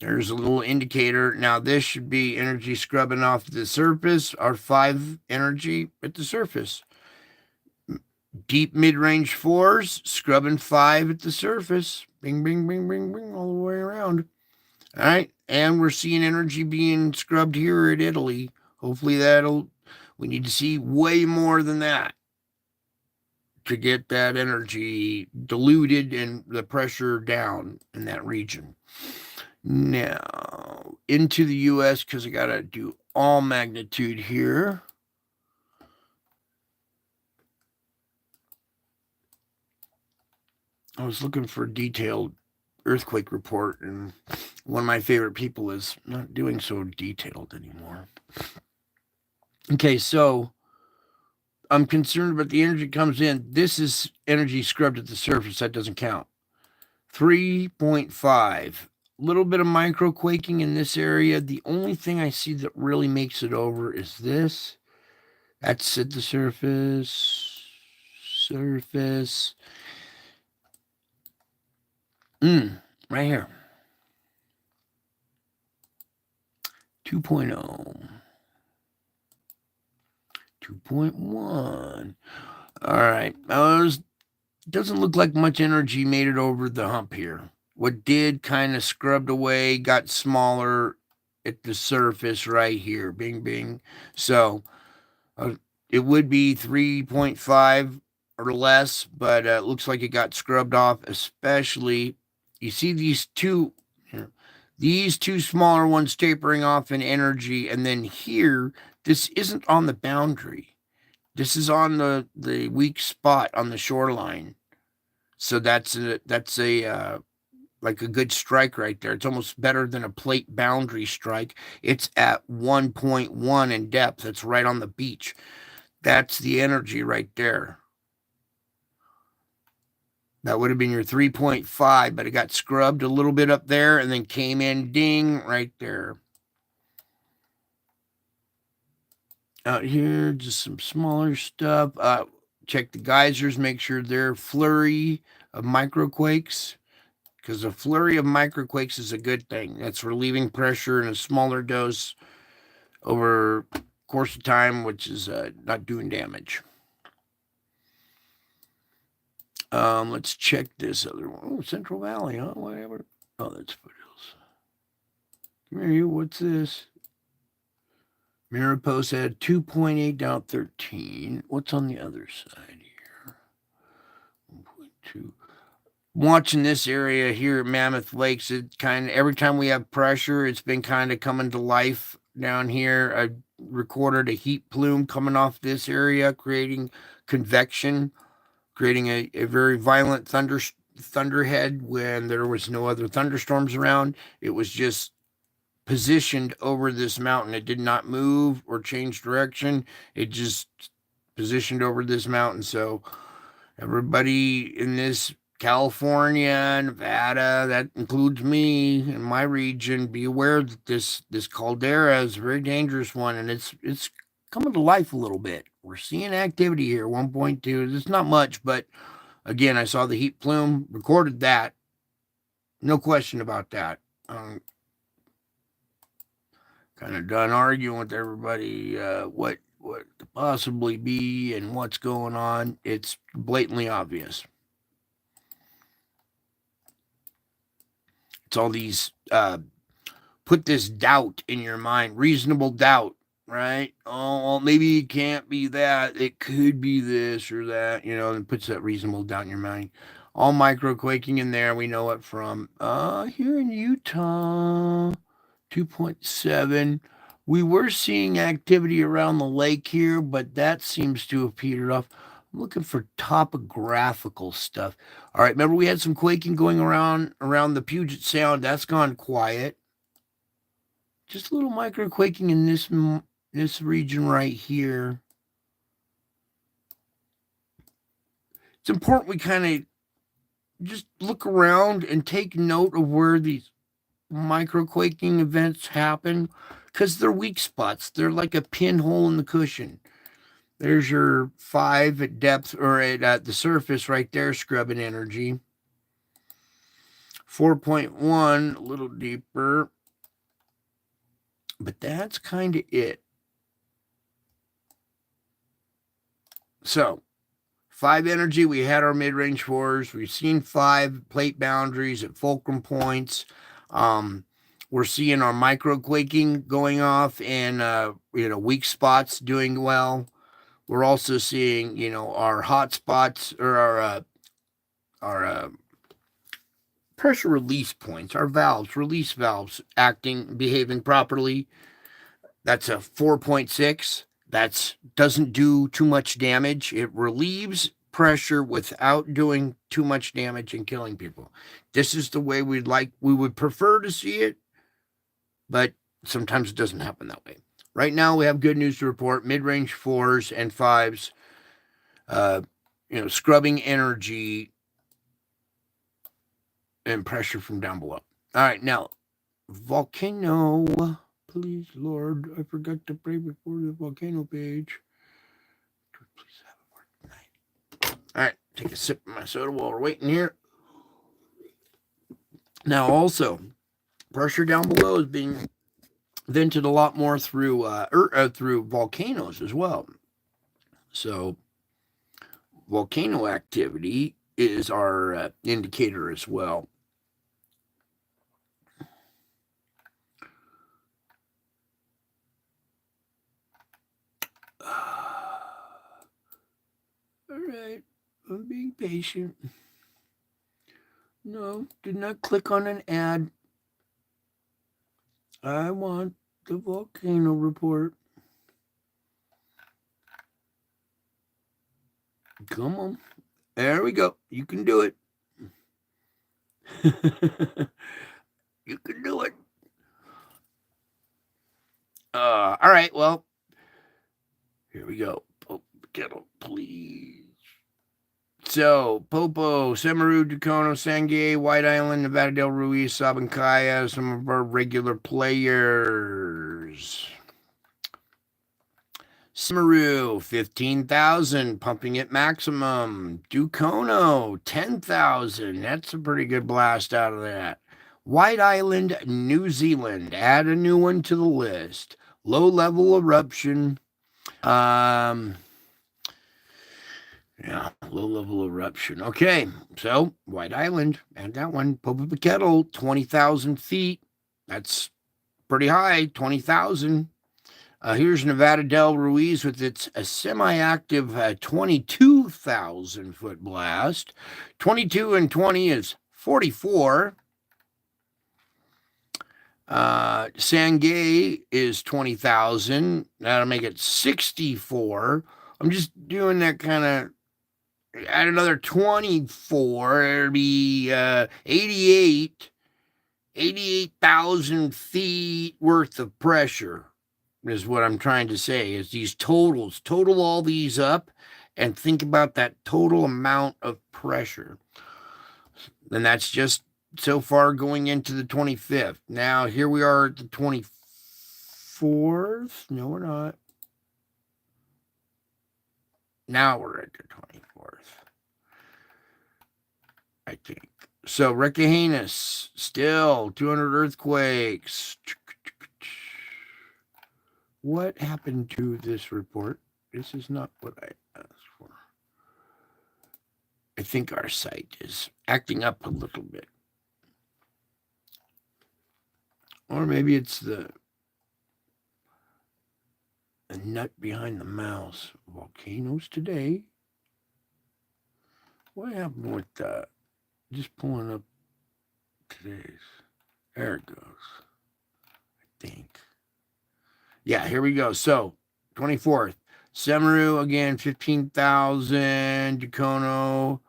there's a little indicator. Now this should be energy scrubbing off the surface, our 5 energy at the surface. Deep mid-range 4s, scrubbing 5 at the surface. Bing, bing, bing, bing, bing, all the way around. All right, and we're seeing energy being scrubbed here at Italy. Hopefully we need to see way more than that to get that energy diluted and the pressure down in that region. Now, into the U.S., because I got to do all magnitude here. I was looking for a detailed earthquake report, and one of my favorite people is not doing so detailed anymore. Okay, so I'm concerned about the energy comes in. This is energy scrubbed at the surface. That doesn't count. 3.5. A little bit of micro quaking in this area. The only thing I see that really makes it over is this. That's at the surface. Right here. 2.0. 2.1. All right. Doesn't look like much energy made it over the hump here. What did kind of scrubbed away, got smaller at the surface right here. Bing, bing. So it would be 3.5 or less, but it looks like it got scrubbed off, especially, you see these two smaller ones tapering off in energy, and then here, this isn't on the boundary. This is on the weak spot on the shoreline. So that's a like a good strike right there. It's almost better than a plate boundary strike. It's at 1.1 in depth. It's right on the beach. That's the energy right there. That would have been your 3.5, but it got scrubbed a little bit up there and then came in, ding, right there. Out here, just some smaller stuff. Check the geysers, make sure they're flurry of microquakes, because a flurry of microquakes is a good thing. That's relieving pressure in a smaller dose over course of time, which is not doing damage. Let's check this other one. Oh, Central Valley, huh? Whatever. Oh, that's foothills. Come here, you. What's this? Mirror post had 2.8 down 13. What's on the other side here? 1.2. Watching this area here at Mammoth Lakes, it kind of, every time we have pressure, it's been kind of coming to life down here. I recorded a heat plume coming off this area, creating convection, creating a very violent thunderhead when there was no other thunderstorms around. It was just positioned over this mountain. It did not move or change direction. It just positioned over this mountain. So Everybody in this California, Nevada, that includes me in my region, be aware that this caldera is a very dangerous one, and it's coming to life a little bit. We're seeing activity here, 1.2. It's not much, but again, I saw the heat plume, recorded that. No question about that. Kind of done arguing with everybody what could possibly be and what's going on. It's blatantly obvious. It's all these put this doubt in your mind, reasonable doubt, right? Oh, maybe it can't be that. It could be this or that, and puts that reasonable doubt in your mind. All microquaking in there. We know it from here in Utah, 2.7. We were seeing activity around the lake here, but that seems to have petered off. I'm looking for topographical stuff. All right, remember we had some quaking going around the Puget Sound. That's gone quiet. Just a little micro quaking in this region right here. It's important we kind of just look around and take note of where these microquaking events happen, because they're weak spots. They're like a pinhole in the cushion. There's your 5 at depth or at the surface right there, scrubbing energy. 4.1, a little deeper. But that's kind of it. So, 5 energy, we had our mid-range 4s. We've seen 5 plate boundaries at fulcrum points. We're seeing our microquaking going off and, weak spots doing well. We're also seeing, our hot spots or our pressure release points, our valves, release valves behaving properly. That's a 4.6. That doesn't do too much damage. It relieves pressure without doing too much damage and killing people. This is the way we would prefer to see it, but sometimes it doesn't happen that way. Right now, we have good news to report. Mid-range 4s and 5s, scrubbing energy and pressure from down below. All right, now, volcano. Please, Lord, I forgot to pray before the volcano page. Please have it work tonight. All right, take a sip of my soda while we're waiting here. Now, also, pressure down below is being vented a lot more through volcanoes as well. So, volcano activity is our indicator as well. All right, I'm being patient. No, did not click on an ad. I want the volcano report. Come on. There we go. You can do it. You can do it. All right, well, here we go. Kettle, please. So, Popo, Semeru, Ducono, Sangay, White Island, Nevada del Ruiz, Sabancaya, some of our regular players. Semeru, 15,000, pumping at maximum. Ducono, 10,000. That's a pretty good blast out of that. White Island, New Zealand. Add a new one to the list. Low-level eruption. Yeah, low-level eruption. Okay, so White Island, add that one. Popocatépetl, 20,000 feet. That's pretty high, 20,000. Here's Nevada del Ruiz with its semi-active 22,000 foot blast. 22 and 20 is 44. Sangay is 20,000. That'll make it 64. I'm just doing that kind of. Add another 24. It'll be 88,000 feet worth of pressure. Is what I'm trying to say, is these totals, total all these up, and think about that total amount of pressure. And that's just so far going into the 25th. Now, here we are at the 24th. No, we're not. Now we're at the 24th, I think. So, Reykjanes, still 200 earthquakes. What happened to this report? This is not what I asked for. I think our site is acting up a little bit. Or maybe it's the nut behind the mouse. Volcanoes today. What happened with just pulling up today's? There it goes. I think. Yeah, here we go. So, 24th. Semaru again, 15,000. Dacono,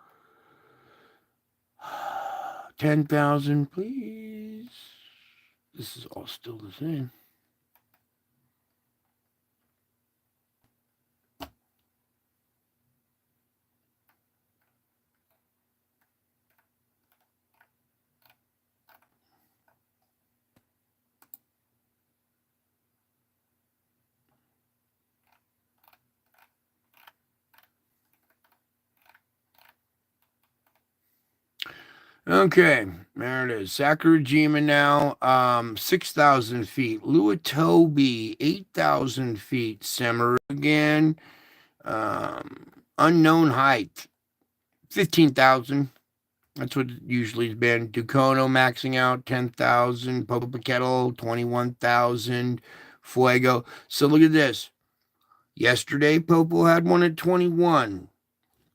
10,000, please. This is all still the same. Okay, there it is. Sakurajima now, 6,000 feet. Luatobi, 8,000 feet. Semaru again, unknown height, 15,000. That's what it usually has been. Ducono maxing out 10,000. Popocatépetl 21,000. Fuego. So look at this. Yesterday, Popo had one at 21.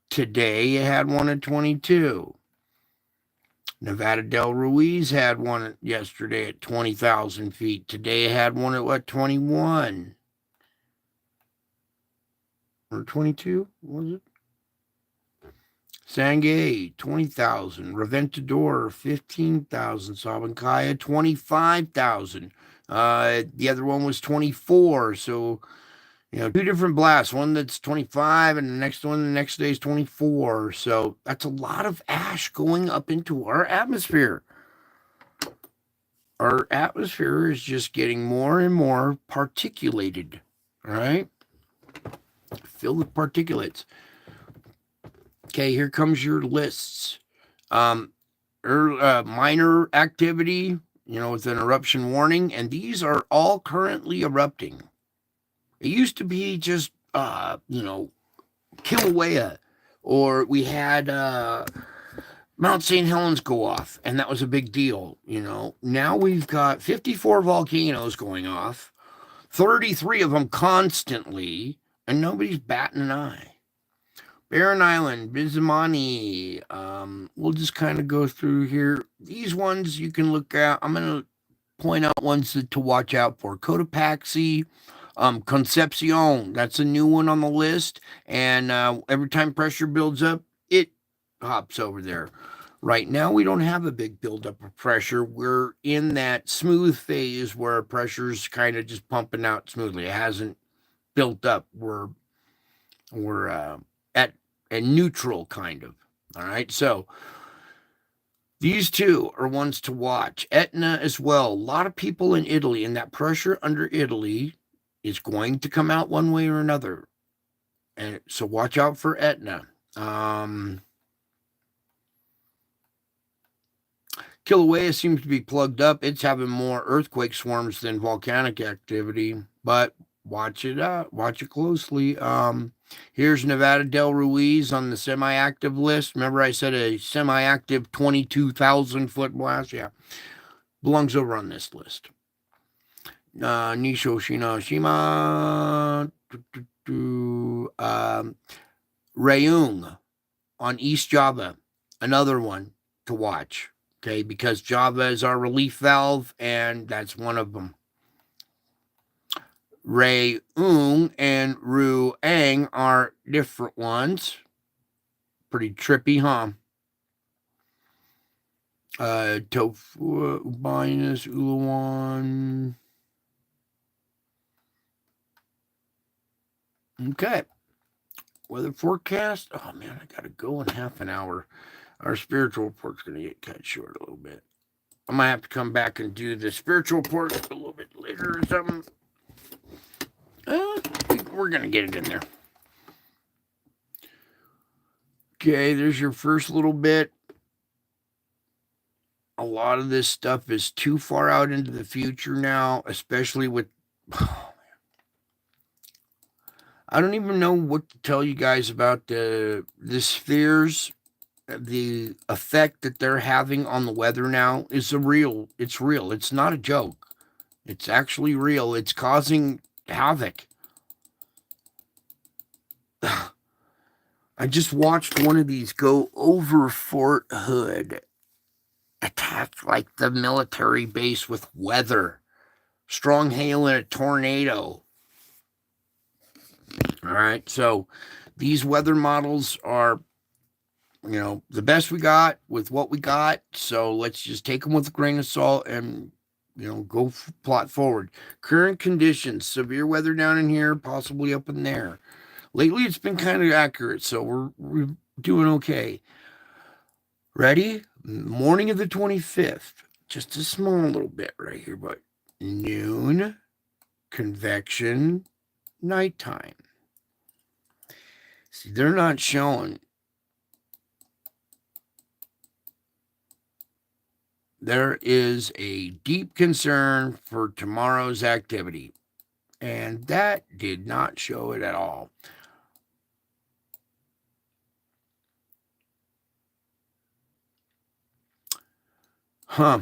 Today, it had one at 22. Nevada del Ruiz had one yesterday at 20,000 feet. Today, it had one at what, 21? Or 22, was it? Sangay, 20,000. Reventador, 15,000. Sabancaya, 25,000. The other one was 24. So, two different blasts. One that's 25 and the next one the next day is 24. So that's a lot of ash going up into our atmosphere. Our atmosphere is just getting more and more particulated, right? Filled with particulates. Okay, here comes your lists. Minor activity, with an eruption warning, and these are all currently erupting. It used to be just, Kilauea, or we had Mount St. Helens go off, and that was a big deal, Now we've got 54 volcanoes going off, 33 of them constantly, and nobody's batting an eye. Barren Island, Bizimani. We'll just kind of go through here. These ones you can look at. I'm going to point out ones to watch out for. Cotopaxi, Concepcion. That's a new one on the list. And every time pressure builds up, it hops over there. Right now, we don't have a big buildup of pressure. We're in that smooth phase where pressure's kind of just pumping out smoothly. It hasn't built up. We're at a neutral kind of. All right. So these two are ones to watch. Etna as well. A lot of people in Italy, and that pressure under Italy is going to come out one way or another. And so watch out for Etna. Kilauea seems to be plugged up. It's having more earthquake swarms than volcanic activity, but watch it out. Watch it closely. Here's Nevada del Ruiz on the semi-active list. Remember I said a semi-active 22,000 foot blast? Yeah. Belongs over on this list. Nisho Shinashima. Rayung on East Java. Another one to watch. Okay, because Java is our relief valve, and that's one of them. Ray Ung and Ru Ang are different ones. Pretty trippy, huh? Tofu, Ubinus, Ulawan. Okay. weather forecast. Oh man, I gotta go in half an hour. Our spiritual report's gonna get cut short a little bit. I might have to come back and do the spiritual report a little bit later or something. Uh, we're gonna get it in there. Okay, there's your first little bit. A lot of this stuff is too far out into the future now, especially with. I don't even know what to tell you guys about the spheres. The effect that they're having on the weather now is real. It's real. It's not a joke. It's actually real. It's causing havoc. I just watched one of these go over Fort Hood, attack like the military base with weather, strong hail and a tornado. All right, so these weather models are, the best we got with what we got. So let's just take them with a grain of salt and, go plot forward. Current conditions, severe weather down in here, possibly up in there. Lately, it's been kind of accurate, so we're doing okay. Ready? Morning of the 25th. Just a small little bit right here, but noon, convection, nighttime. See, they're not showing. There is a deep concern for tomorrow's activity, and that did not show it at all. Huh.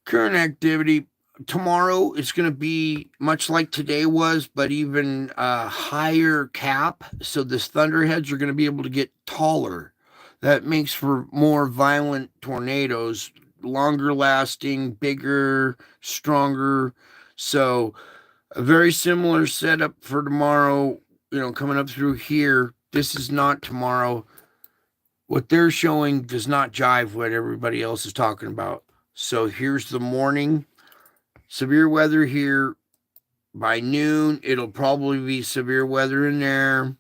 Current activity tomorrow is going to be much like today was, but even a higher cap. So this thunderheads are going to be able to get taller. That makes for more violent tornadoes, longer lasting, bigger, stronger. So a very similar setup for tomorrow, coming up through here. This is not tomorrow. What they're showing does not jive what everybody else is talking about. So here's the morning. Severe weather here. By noon, it'll probably be severe weather in there.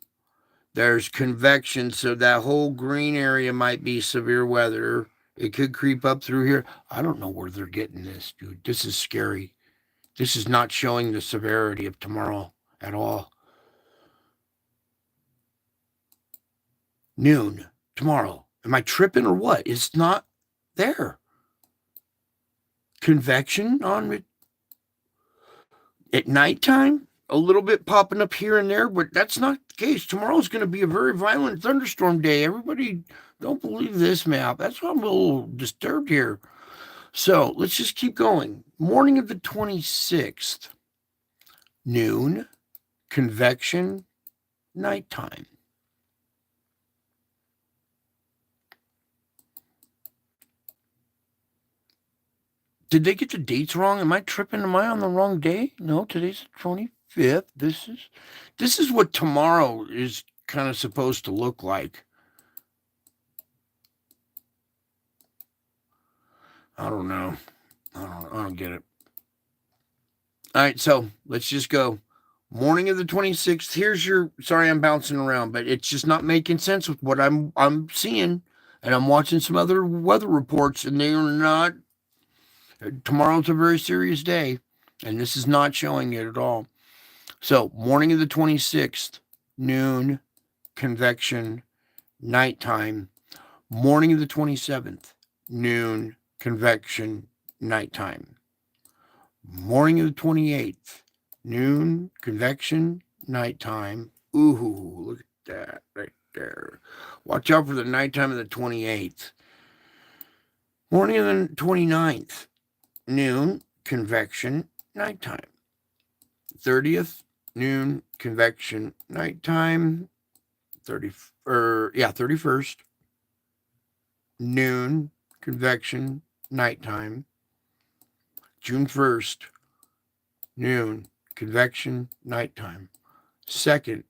There's convection, so that whole green area might be severe weather. It could creep up through here. I don't know where they're getting this, dude. This is scary. This is not showing the severity of tomorrow at all. Noon, tomorrow. Am I tripping or what? It's not there. Convection on it at nighttime, a little bit popping up here and there, but that's not the case. Tomorrow's going to be a very violent thunderstorm day. Everybody don't believe this map. That's why I'm a little disturbed here. So let's just keep going. Morning of the 26th, noon, convection, nighttime. Did they get the dates wrong? Am I tripping? Am I on the wrong day? No, today's the 25th. This is what tomorrow is kind of supposed to look like. I don't know. I don't get it. All right, so let's just go. Morning of the 26th. Here's your. Sorry, I'm bouncing around, but it's just not making sense with what I'm seeing, and I'm watching some other weather reports, and they are not. Tomorrow's a very serious day, and this is not showing it at all. So, morning of the 26th, noon, convection, nighttime. Morning of the 27th, noon, convection, nighttime. Morning of the 28th, noon, convection, nighttime. Ooh, look at that right there. Watch out for the nighttime of the 28th. Morning of the 29th, noon, convection, nighttime. 30th, noon, convection, nighttime. 31st, noon, convection, nighttime. June 1st, noon, convection, nighttime. 2nd,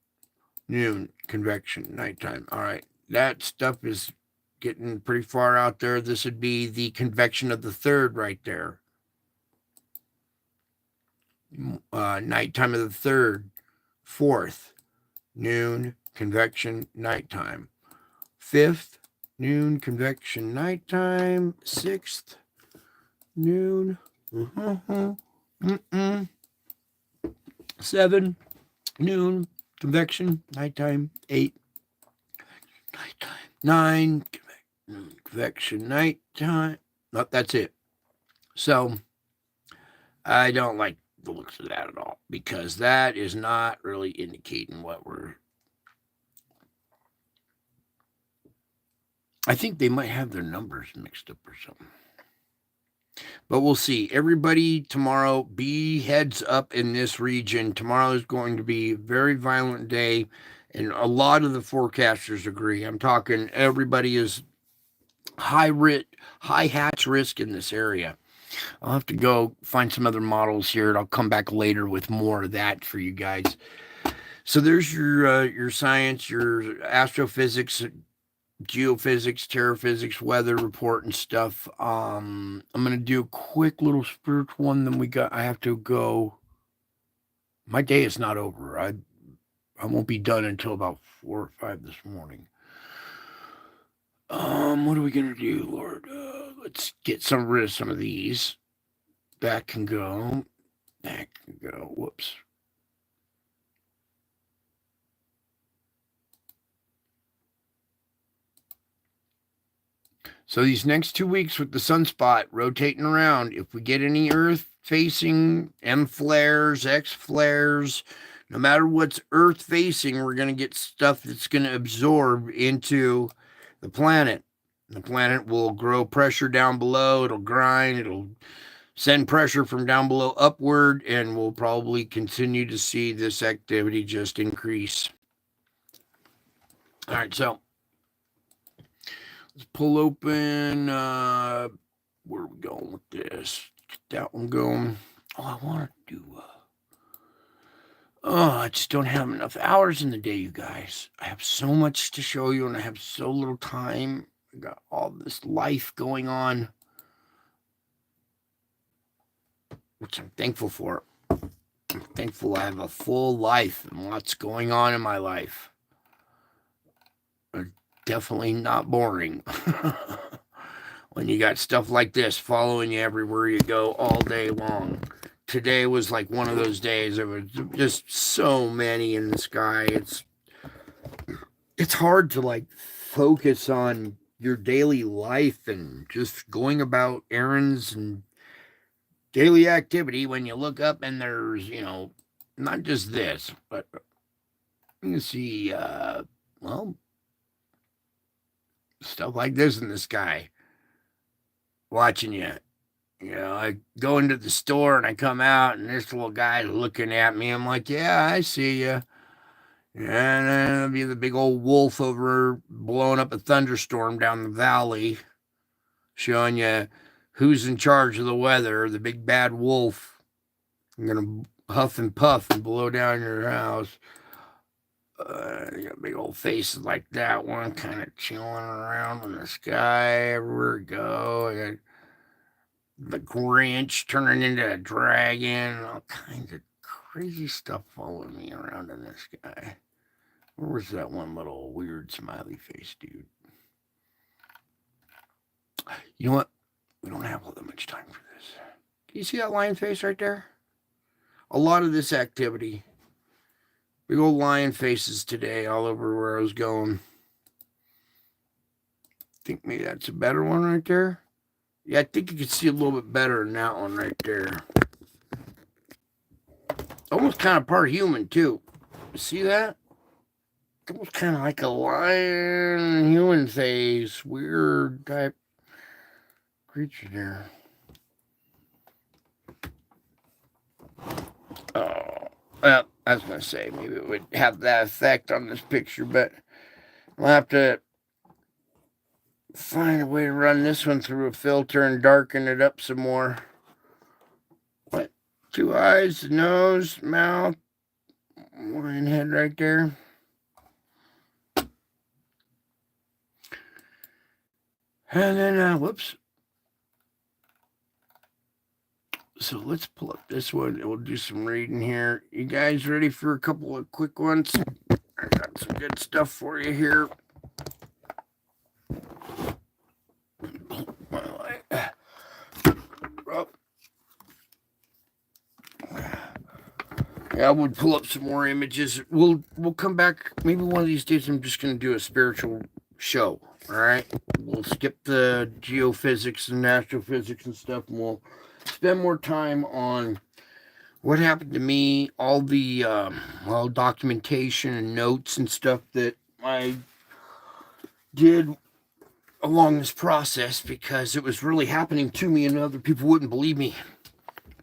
noon, convection, nighttime. All right, that stuff is getting pretty far out there. This would be the convection of the 3rd right there. Nighttime of the 3rd, 4th, noon, convection, nighttime. 5th, noon, convection, nighttime. 6th, noon. 7, noon, convection, nighttime. 8, nighttime. 9, convection, nighttime. Nope, that's it. So I don't like the looks of that at all, because that is not really indicating what we're... I think they might have their numbers mixed up or something. But we'll see. Everybody tomorrow, be heads up in this region. Tomorrow is going to be a very violent day, and a lot of the forecasters agree. I'm talking everybody is high hatch risk in this area. I'll have to go find some other models here, and I'll come back later with more of that for you guys. So there's your science, your astrophysics, geophysics, terraphysics, weather report, and stuff. I'm gonna do a quick little spiritual one. Then I have to go. My day is not over. I won't be done until about 4 or 5 this morning. What are we gonna do, Lord? Let's get rid of some of these. That can go. That can go. Whoops. So these next 2 weeks with the sunspot rotating around, if we get any Earth-facing M flares, X flares, no matter what's Earth-facing, we're going to get stuff that's going to absorb into the planet. The planet will grow pressure down below. It'll grind. It'll send pressure from down below upward, and we'll probably continue to see this activity just increase. All right, so let's pull open. Where are we going with this? Get that one going. Oh, I want to do. I just don't have enough hours in the day, you guys. I have so much to show you, and I have so little time. I got all this life going on, which I'm thankful for. I'm thankful I have a full life and lots going on in my life. Definitely not boring. When you got stuff like this following you everywhere you go all day long. Today was like one of those days. There was just so many in the sky. It's hard to like focus on your daily life and just going about errands and daily activity when you look up and there's, not just this, but you can see, stuff like this in the sky watching you. I go into the store and I come out and this little guy's looking at me. I'm like, yeah, I see you. And then there'll be the big old wolf over blowing up a thunderstorm down the valley, showing you who's in charge of the weather, the big bad wolf. I'm going to huff and puff and blow down your house. You got big old faces like that one, kind of chilling around in the sky everywhere we go. I got the Grinch turning into a dragon, all kinds of crazy stuff following me around in the sky. Where was that one little weird smiley face dude? You know what? We don't have all that much time for this. Do you see that lion face right there? A lot of this activity. Big old lion faces today all over where I was going. Think maybe that's a better one right there. Yeah, I think you can see a little bit better than that one right there. Almost kind of part human, too. See that? Almost kind of like a lion human face. Weird type creature there. Oh, well, I was going to say, maybe it would have that effect on this picture, but I'll have to find a way to run this one through a filter and darken it up some more. What? 2 eyes, nose, mouth, lion head right there. And then, whoops. So let's pull up this one and we'll do some reading here. You guys ready for a couple of quick ones? I got some good stuff for you here. Yeah, I would pull up some more images. We'll come back. Maybe one of these days I'm just going to do a spiritual show. All right. We'll skip the geophysics and astrophysics and stuff, and we'll spend more time on what happened to me, all the documentation and notes and stuff that I did along this process, because it was really happening to me and other people wouldn't believe me.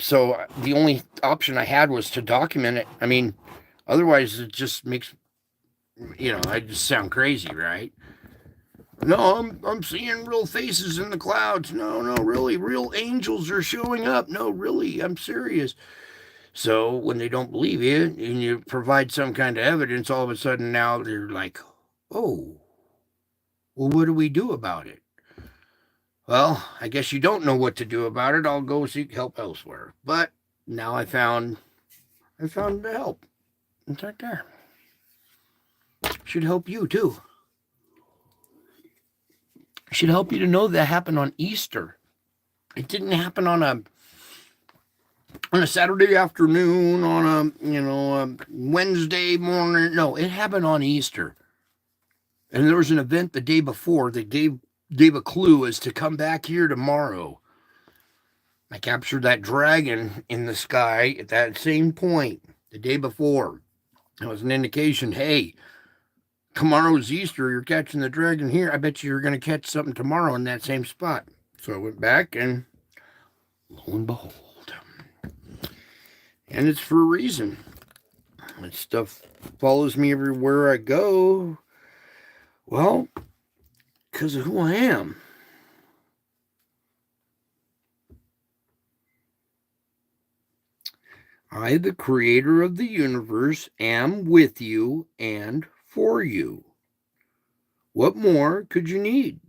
So the only option I had was to document it. I mean, otherwise it just makes, I just sound crazy, right? No, I'm seeing real faces in the clouds. No, really, real angels are showing up. No, really, I'm serious. So when they don't believe you and you provide some kind of evidence, all of a sudden now they're like, oh, well, what do we do about it? Well, I guess you don't know what to do about it. I'll go seek help elsewhere. But now I found the help. It's right there. Should help you too. Should help you to know that happened on Easter. It didn't happen on a Saturday afternoon, on a Wednesday morning. No, it happened on Easter. And there was an event the day before that gave a clue as to come back here tomorrow. I captured that dragon in the sky at that same point the day before. It was an indication, hey, tomorrow's Easter, you're catching the dragon here. I bet you're going to catch something tomorrow in that same spot. So I went back, and lo and behold. And it's for a reason. That stuff follows me everywhere I go. Well, because of who I am. I, the creator of the universe, am with you and for you. What more could you need?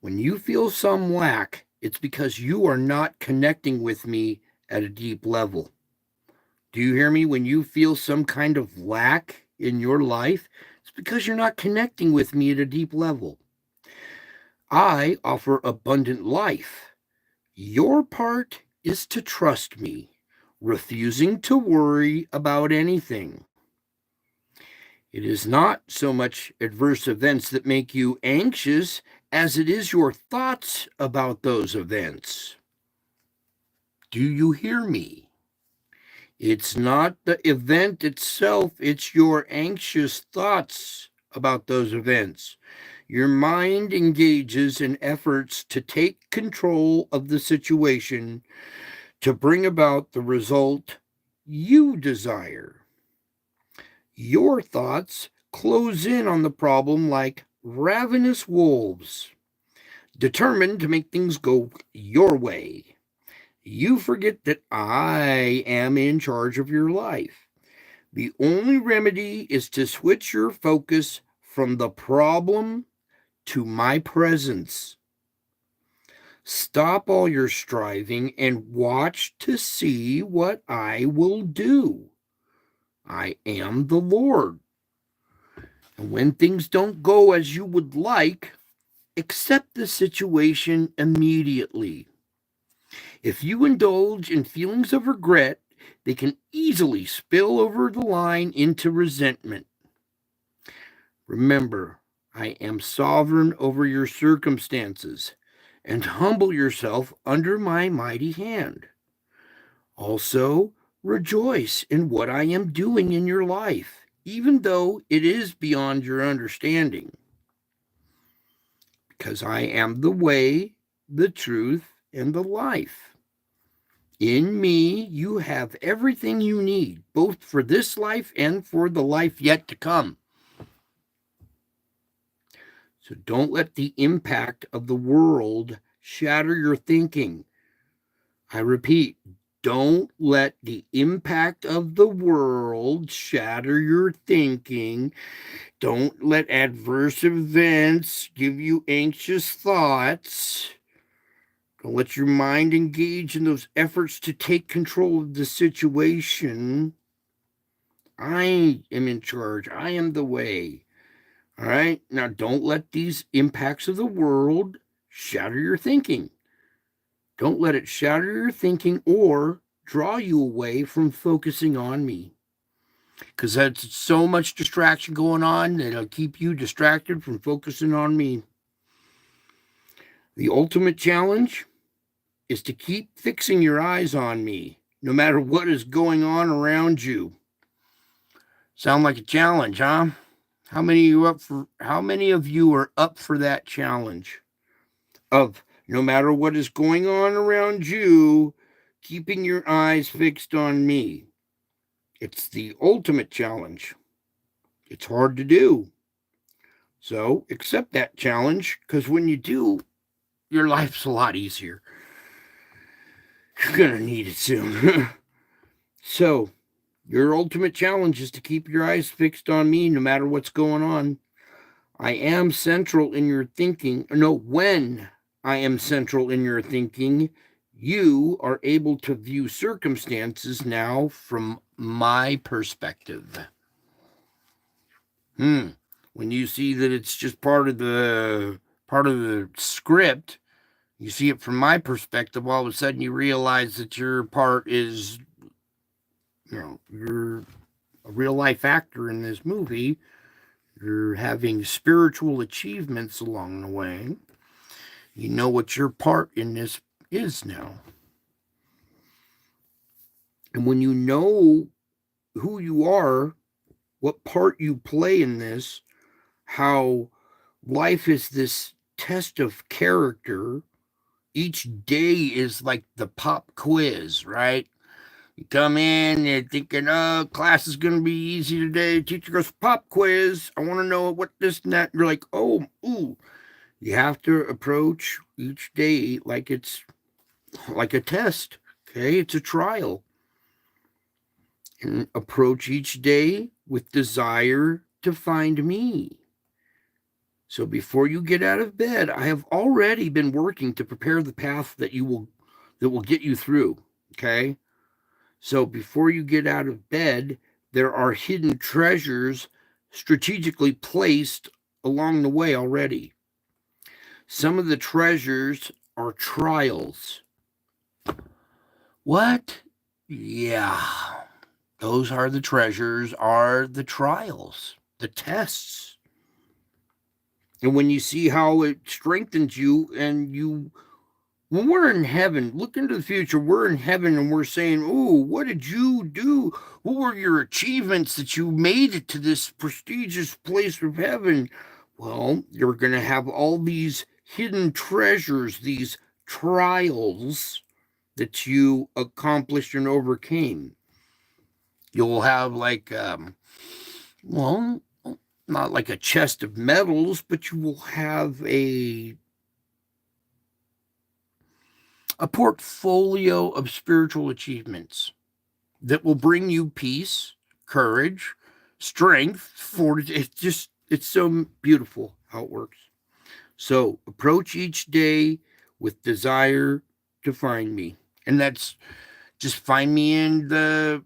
When you feel some lack, it's because you are not connecting with me at a deep level. Do you hear me? When you feel some kind of lack in your life, it's because you're not connecting with me at a deep level. I offer abundant life. Your part is to trust me, refusing to worry about anything. It is not so much adverse events that make you anxious as it is your thoughts about those events. Do you hear me? It's not the event itself, it's your anxious thoughts about those events. Your mind engages in efforts to take control of the situation to bring about the result you desire. Your thoughts close in on the problem like ravenous wolves, determined to make things go your way. You forget that I am in charge of your life. The only remedy is to switch your focus from the problem to my presence. Stop all your striving and watch to see what I will do. I am the Lord. And when things don't go as you would like, accept the situation immediately. If you indulge in feelings of regret, they can easily spill over the line into resentment. Remember, I am sovereign over your circumstances, and humble yourself under my mighty hand. Also, rejoice in what I am doing in your life, even though it is beyond your understanding. Because I am the way, the truth, and the life. In me, you have everything you need, both for this life and for the life yet to come. So don't let the impact of the world shatter your thinking. I repeat, don't let the impact of the world shatter your thinking. Don't let adverse events give you anxious thoughts. Don't let your mind engage in those efforts to take control of the situation. I am in charge. I am the way. All right? Now, don't let these impacts of the world shatter your thinking. Don't let it shatter your thinking or draw you away from focusing on me. Because that's so much distraction going on that it'll keep you distracted from focusing on me. The ultimate challenge is to keep fixing your eyes on me, no matter what is going on around you. Sound like a challenge, huh? How many of you are up for that challenge? Of no matter what is going on around you, keeping your eyes fixed on me. It's the ultimate challenge. It's hard to do. So accept that challenge, because when you do, your life's a lot easier. You're going to need it soon. So, your ultimate challenge is to keep your eyes fixed on me no matter what's going on. I am central in your thinking. No, when I am central in your thinking, you are able to view circumstances now from my perspective. When you see that it's just part of the script, you see it from my perspective, all of a sudden you realize that your part is, you're a real life actor in this movie. You're having spiritual achievements along the way. You know what your part in this is now. And when you know who you are, what part you play in this, how life is this test of character, each day is like the pop quiz, right? You come in, you're thinking, oh, class is going to be easy today. Teacher goes, pop quiz. I want to know what this and that. You're like, oh, ooh. You have to approach each day like it's like a test, okay? It's a trial. And approach each day with desire to find me. So before you get out of bed, I have already been working to prepare the path that will get you through, okay? So before you get out of bed, there are hidden treasures strategically placed along the way already. Some of the treasures are trials. What? Yeah. Those are the treasures, are the trials, the tests. And when you see how it strengthens you, and when we're in heaven, look into the future, we're in heaven and we're saying, ooh, what did you do? What were your achievements that you made it to this prestigious place of heaven? Well, you're going to have all these hidden treasures, these trials that you accomplished and overcame. You'll have well, not like a chest of medals, but you will have a portfolio of spiritual achievements that will bring you peace, courage, strength, fortitude. It's so beautiful how it works. So approach each day with desire to find me. And that's just find me in the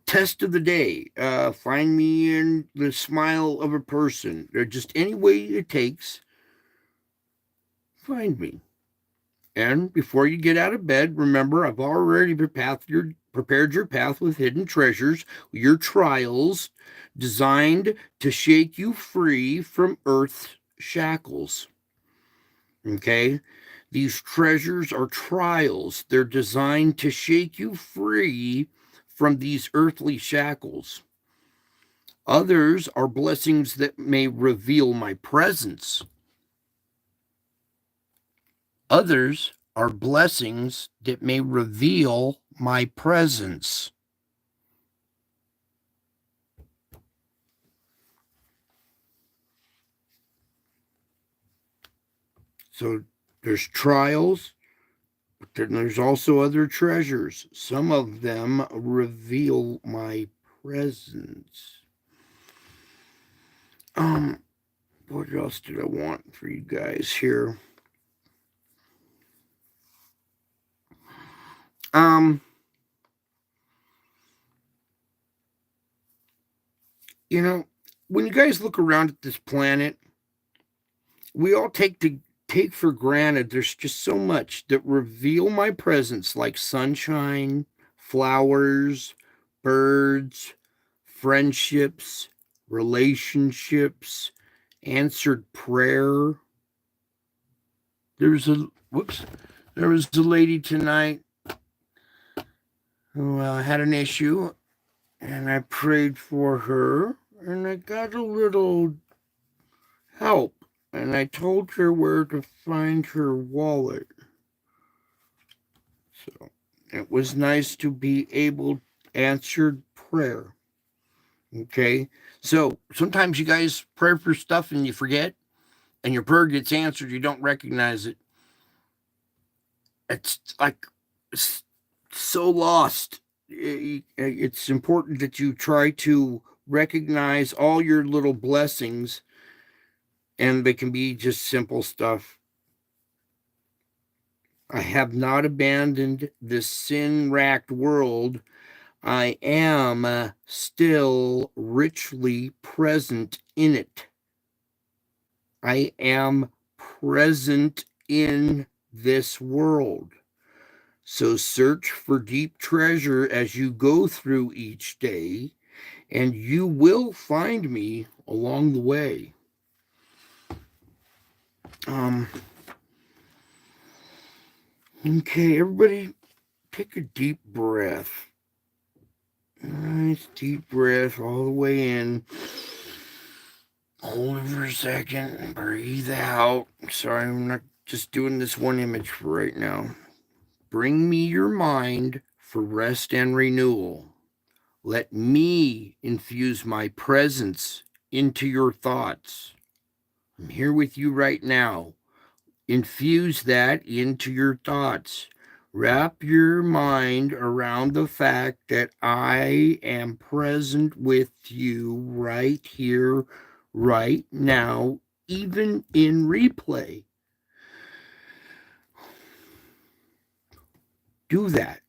test of the day. Find me in the smile of a person, or just any way it takes. Find me. And before you get out of bed, remember, I've already prepared your path with hidden treasures, your trials designed to shake you free from earth's shackles. Okay? These treasures are trials. They're designed to shake you free from these earthly shackles. Others are blessings that may reveal my presence. Others are blessings that may reveal my presence. So there's trials, but then there's also other treasures. Some of them reveal my presence. What else did I want for you guys here? You know, when you guys look around at this planet, we all take for granted there's just so much that reveal my presence, like sunshine, flowers, birds, friendships, relationships, answered prayer. There's a whoops. There was a lady tonight who had an issue, and I prayed for her, and I got a little help. And I told her where to find her wallet. So it was nice to be able to answer prayer. Okay. So sometimes you guys pray for stuff and you forget, and your prayer gets answered, you don't recognize it. It's like it's so lost. It's important that you try to recognize all your little blessings, and they can be just simple stuff. I have not abandoned this sin racked world. I am still richly present in it. I am present in this world. So search for deep treasure as you go through each day, and you will find me along the way. Okay, everybody, take a deep breath. Nice deep breath all the way in. Hold it for a second. Breathe out. Sorry, I'm not just doing this one image for right now. Bring me your mind for rest and renewal. Let me infuse my presence into your thoughts. I'm here with you right now. Infuse that into your thoughts. Wrap your mind around the fact that I am present with you right here, right now, even in replay. Do that.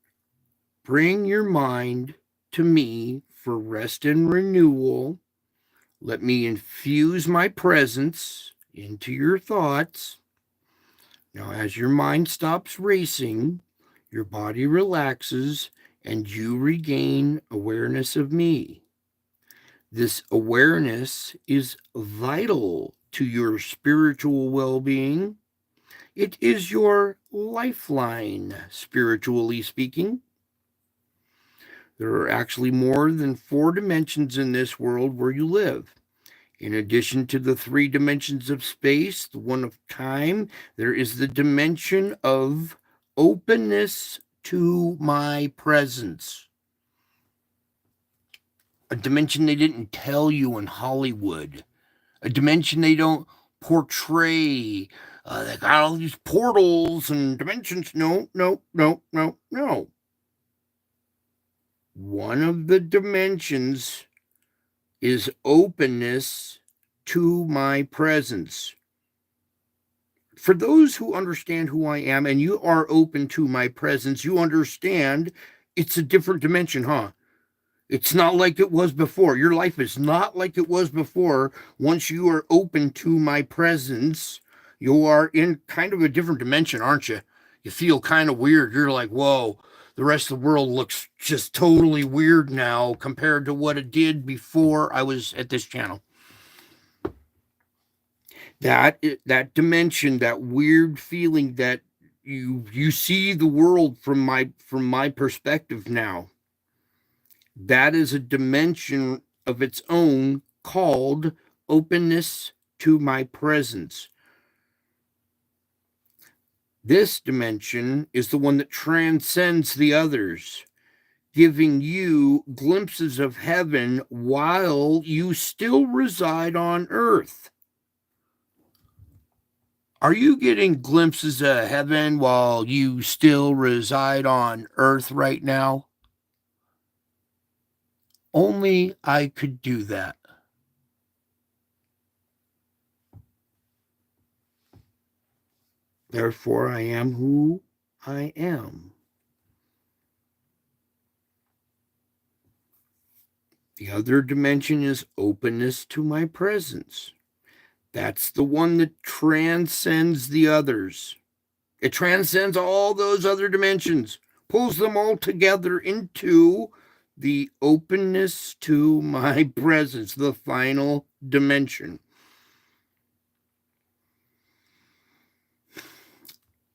Bring your mind to me for rest and renewal. Let me infuse my presence into your thoughts. Now, as your mind stops racing, your body relaxes and you regain awareness of me. This awareness is vital to your spiritual well being. It is your lifeline, spiritually speaking. There are actually more than 4 dimensions in this world where you live. In addition to the 3 dimensions of space, the one of time, there is the dimension of openness to my presence. A dimension they didn't tell you in Hollywood. A dimension they don't portray. They got all these portals and dimensions. No, no, no, no, no. One of the dimensions is openness to my presence. For those who understand who I am and you are open to my presence, you understand it's a different dimension, huh? It's not like it was before. Your life is not like it was before. Once you are open to my presence, you are in kind of a different dimension, aren't you? You feel kind of weird. You're like, whoa, the rest of the world looks just totally weird now compared to what it did before I was at this channel. That dimension, that weird feeling that you see the world from my perspective now. That is a dimension of its own called openness to my presence. This dimension is the one that transcends the others, giving you glimpses of heaven while you still reside on earth. Are you getting glimpses of heaven while you still reside on earth right now? Only I could do that. Therefore, I am who I am. The other dimension is openness to my presence. That's the one that transcends the others. It transcends all those other dimensions, pulls them all together into the openness to my presence, the final dimension.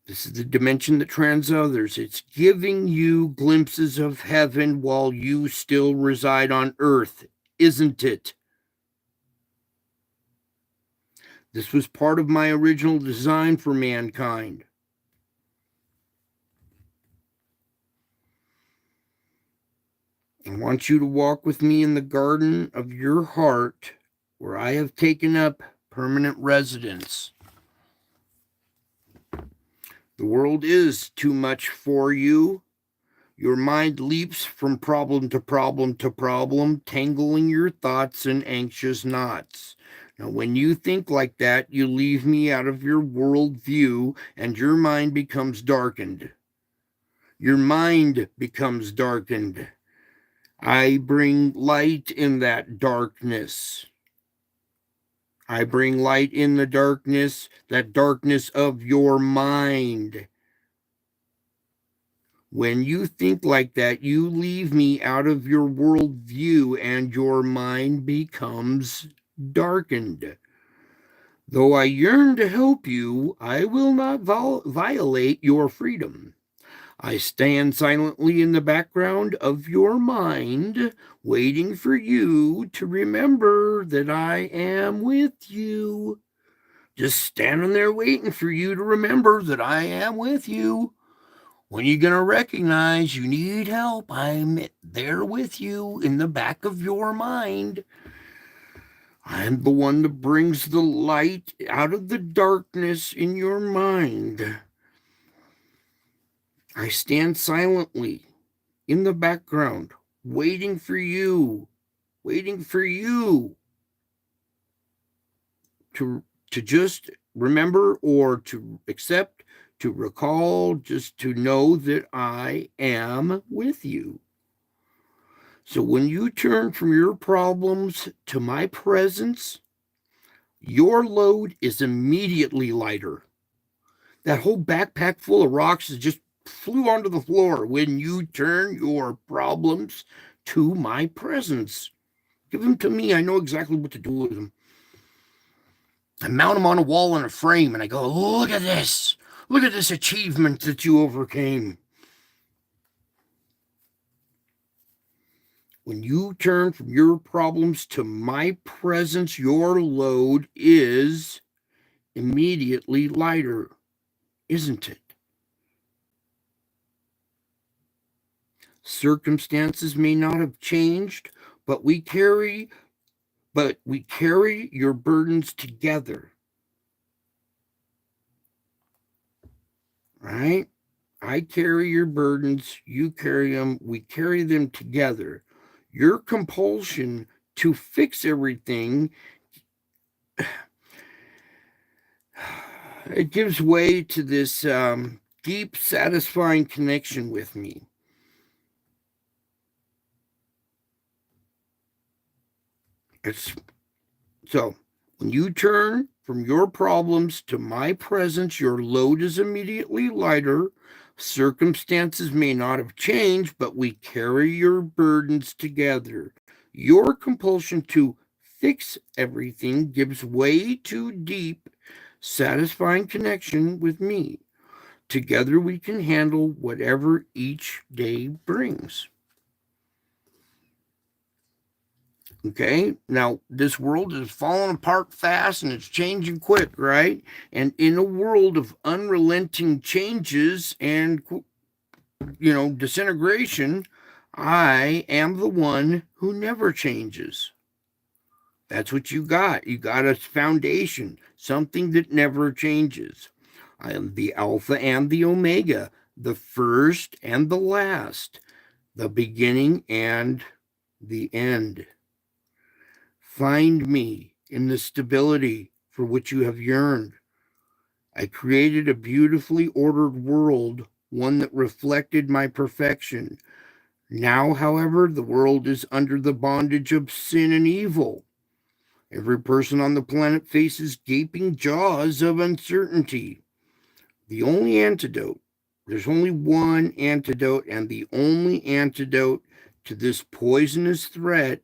This is the dimension that transcends others. It's giving you glimpses of heaven while you still reside on earth, isn't it? This was part of my original design for mankind. I want you to walk with me in the garden of your heart, where I have taken up permanent residence. The world is too much for you. Your mind leaps from problem to problem to problem, tangling your thoughts in anxious knots. Now, when you think like that, you leave me out of your world view, and your mind becomes darkened. Your mind becomes darkened. I bring light in that darkness. I bring light in the darkness, that darkness of your mind. When you think like that, you leave me out of your worldview and your mind becomes darkened. Though I yearn to help you, I will not violate your freedom. I stand silently in the background of your mind, waiting for you to remember that I am with you. Just standing there waiting for you to remember that I am with you. When are you going to recognize you need help? I'm there with you in the back of your mind. I'm the one that brings the light out of the darkness in your mind. I stand silently in the background, waiting for you to just remember or to accept, to recall, just to know that I am with you. So when you turn from your problems to my presence, your load is immediately lighter. That whole backpack full of rocks just flew onto the floor when you turn your problems to my presence. Give them to me. I know exactly what to do with them. I mount them on a wall in a frame and I go, look at this. Look at this achievement that you overcame. When you turn from your problems to my presence, your load is immediately lighter, isn't it? Circumstances may not have changed, but we carry your burdens together. Right? I carry your burdens, you carry them, we carry them together. Your compulsion to fix everything, it gives way to this deep, satisfying connection with me. So when you turn from your problems to my presence, your load is immediately lighter. Circumstances may not have changed, but we carry your burdens together. Your compulsion to fix everything gives way to deep, satisfying connection with me. Together we can handle whatever each day brings. Okay, now this world is falling apart fast and it's changing quick, right? And in a world of unrelenting changes and, disintegration, I am the one who never changes. That's what you got. You got a foundation, something that never changes. I am the Alpha and the Omega, the first and the last, the beginning and the end. Find me in the stability for which you have yearned. I created a beautifully ordered world, one that reflected my perfection. Now, however, the world is under the bondage of sin and evil. Every person on the planet faces gaping jaws of uncertainty. The only antidote, there's only one antidote, and the only antidote to this poisonous threat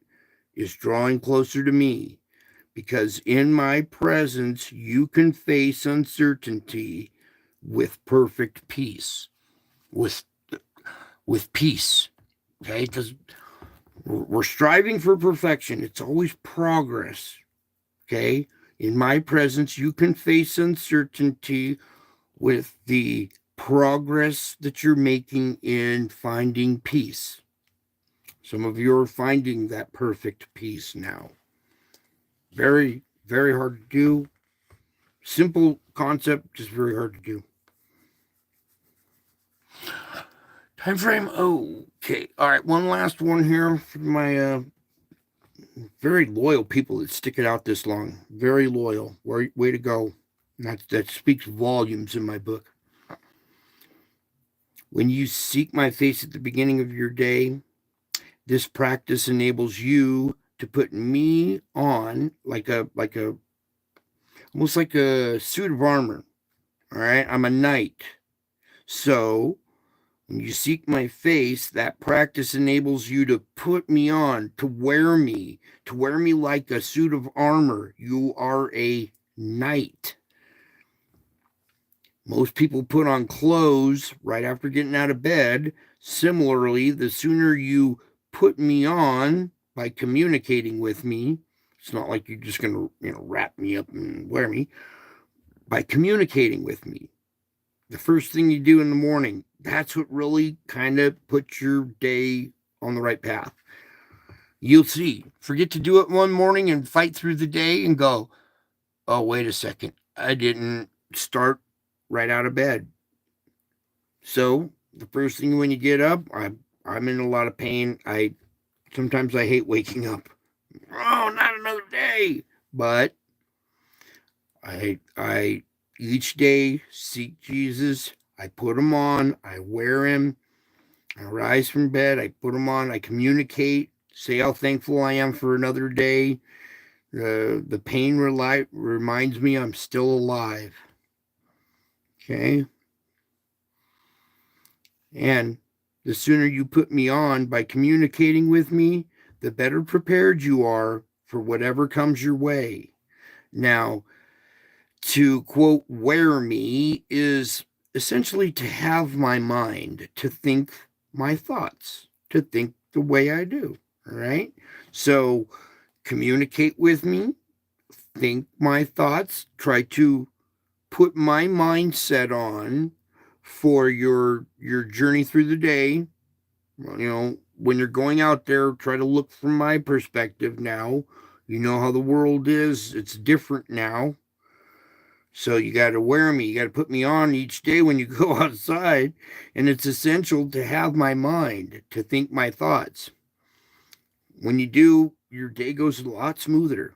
is drawing closer to me, because in my presence you can face uncertainty with perfect peace, with peace. Okay, because we're striving for perfection. It's always progress. Okay, in my presence you can face uncertainty with the progress that you're making in finding peace. Some of you are finding that perfect peace now. Very, very hard to do. Simple concept, just very hard to do. Time frame. Okay. All right. One last one here for my very loyal people that stick it out this long. Very loyal. Way to go. That speaks volumes in my book. When you seek my face at the beginning of your day, this practice enables you to put me on like a almost like a suit of armor. All right, I'm a knight. So when you seek my face, that practice enables you to put me on, to wear me like a suit of armor. You are a knight. Most people put on clothes right after getting out of bed. Similarly, the sooner you put me on by communicating with me, it's not like you're just going to, wrap me up and wear me. By communicating with me, the first thing you do in the morning, that's what really kind of puts your day on the right path. You'll see. Forget to do it one morning and fight through the day and go, oh, wait a second. I didn't start right out of bed. So the first thing when you get up, I'm in a lot of pain. Sometimes I hate waking up. Oh, not another day. But I each day seek Jesus. I put him on. I wear him. I rise from bed. I put him on. I communicate. Say how thankful I am for another day. The pain reminds me I'm still alive. Okay? And the sooner you put me on by communicating with me, the better prepared you are for whatever comes your way. Now, to quote, wear me is essentially to have my mind, to think my thoughts, to think the way I do. All right. So communicate with me, think my thoughts, try to put my mindset on for your journey through the day. When you're going out there, try to look from my perspective now. You know how the world is. It's different now. So you got to wear me. You got to put me on each day when you go outside. And it's essential to have my mind, to think my thoughts. When you do, your day goes a lot smoother.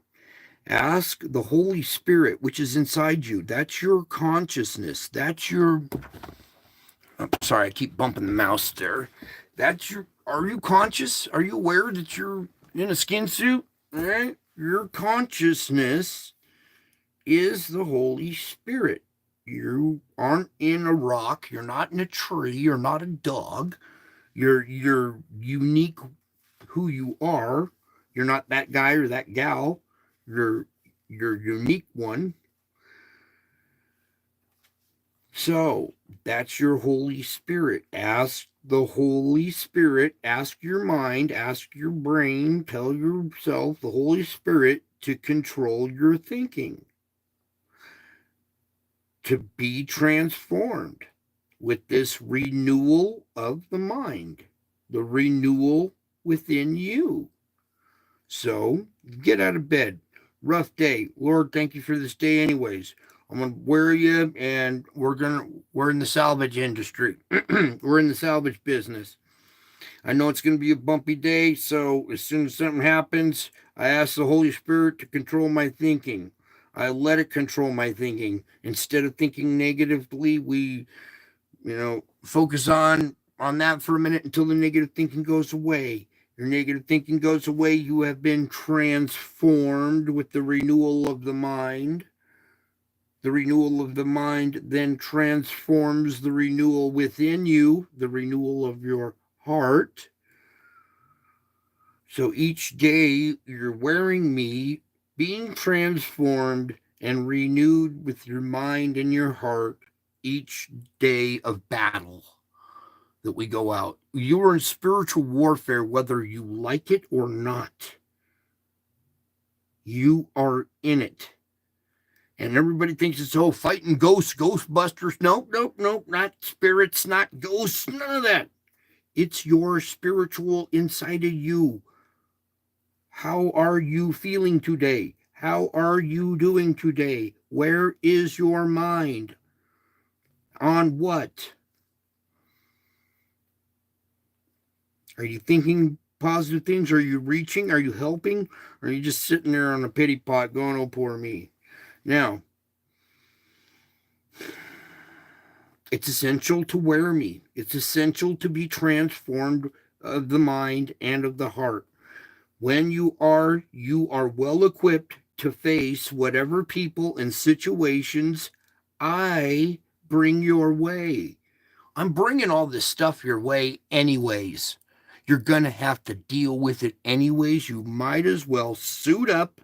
Ask the Holy Spirit, which is inside you. That's your consciousness. That's your. I'm sorry, I keep bumping the mouse there. That's your. Are you conscious? Are you aware that you're in a skin suit? All right. Your consciousness is the Holy Spirit. You aren't in a rock. You're not in a tree. You're not a dog. You're unique who you are. You're not that guy or that gal. You're unique one. So that's your Holy Spirit. Ask the Holy Spirit, ask your mind, ask your brain, tell yourself, the Holy Spirit, to control your thinking, to be transformed with this renewal of the mind, the renewal within you. So get out of bed. Rough day. Lord, thank you for this day anyways. I'm gonna wear you, and we're in the salvage industry. We're in the salvage business. I know it's gonna be a bumpy day, so as soon as something happens, I ask the Holy Spirit to control my thinking. I let it control my thinking. Instead of thinking negatively, we focus on on that for a minute until the negative thinking goes away. Your negative thinking goes away. You have been transformed with the renewal of the mind. The renewal of the mind then transforms the renewal within you, the renewal of your heart. So each day you're wearing me, being transformed and renewed with your mind and your heart each day of battle that we go out. You are in spiritual warfare whether you like it or not. You are in it. And everybody thinks it's fighting ghosts, ghostbusters. Nope, not spirits, not ghosts, none of that. It's your spiritual inside of you. How are you feeling today? How are you doing today? Where is your mind? On what? Are you thinking positive things? Are you reaching? Are you helping? Or are you just sitting there on a pity pot going, oh, poor me? Now, it's essential to wear me. It's essential to be transformed of the mind and of the heart. When you are well equipped to face whatever people and situations I bring your way. I'm bringing all this stuff your way anyways. You're going to have to deal with it anyways. You might as well suit up,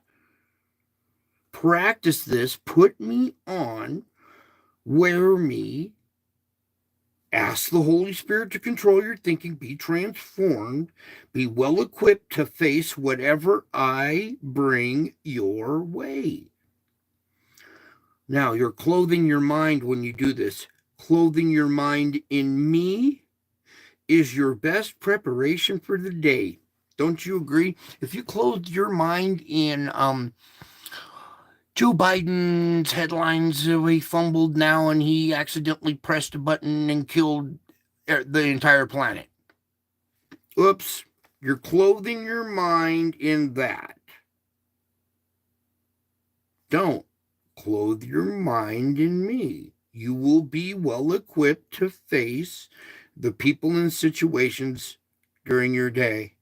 practice this, put me on, wear me, ask the Holy Spirit to control your thinking, be transformed, be well equipped to face whatever I bring your way. Now, you're clothing your mind when you do this. Clothing your mind in me is your best preparation for the day. Don't you agree? If you clothed your mind in Joe Biden's headlines, he fumbled now and he accidentally pressed a button and killed the entire planet. Oops, you're clothing your mind in that. Don't clothe your mind in me. You will be well equipped to face the people and situations during your day.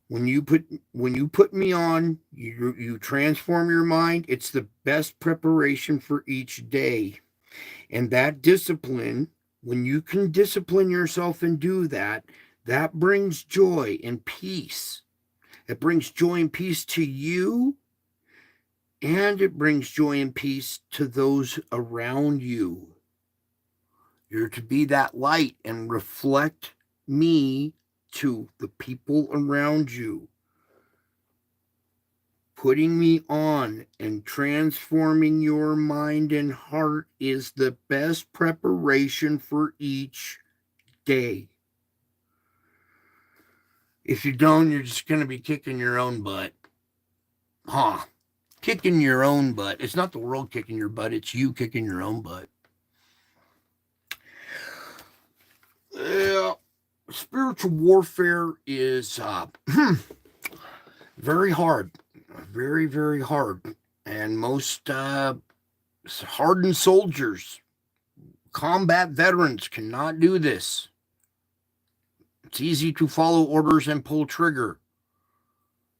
When you put me on, you transform your mind. It's the best preparation for each day. And that discipline, when you can discipline yourself and do that, that brings joy and peace. It brings joy and peace to you, and it brings joy and peace to those around you. You're to be that light and reflect me to the people around you. Putting me on and transforming your mind and heart is the best preparation for each day. If you don't, you're just going to be kicking your own butt. Kicking your own butt. It's not the world kicking your butt, it's you kicking your own butt. Spiritual warfare is very hard. Very, very hard. And most hardened soldiers, combat veterans cannot do this. It's easy to follow orders and pull trigger.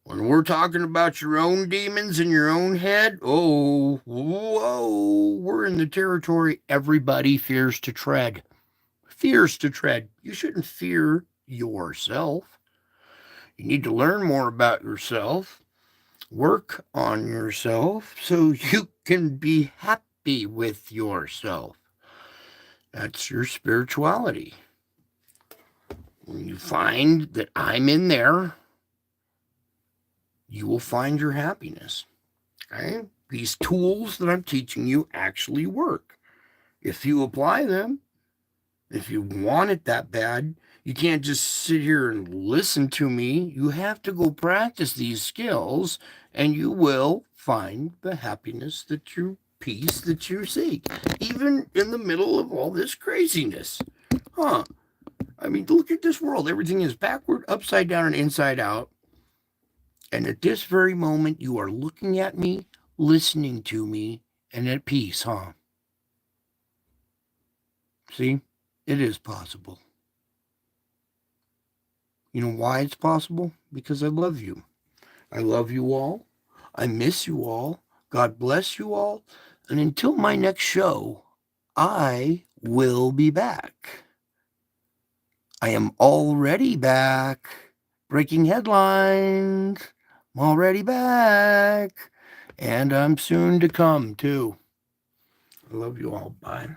When we're talking about your own demons in your own head, whoa, we're in the territory everybody fears to tread. Fears to tread. You shouldn't fear yourself. You need to learn more about yourself. Work on yourself so you can be happy with yourself. That's your spirituality. When you find that I'm in there, you will find your happiness. Okay? These tools that I'm teaching you actually work. If you apply them, if you want it that bad, you can't just sit here and listen to me. You have to go practice these skills, and you will find the happiness peace that you seek, even in the middle of all this craziness. I mean, look at this world. Everything is backward, upside down, and inside out. And at this very moment, you are looking at me, listening to me, and at peace, See? It is possible. You know why it's possible? Because I love you. I love you all. I miss you all. God bless you all. And until my next show, I will be back. I am already back. Breaking headlines. I'm already back. And I'm soon to come, too. I love you all. Bye.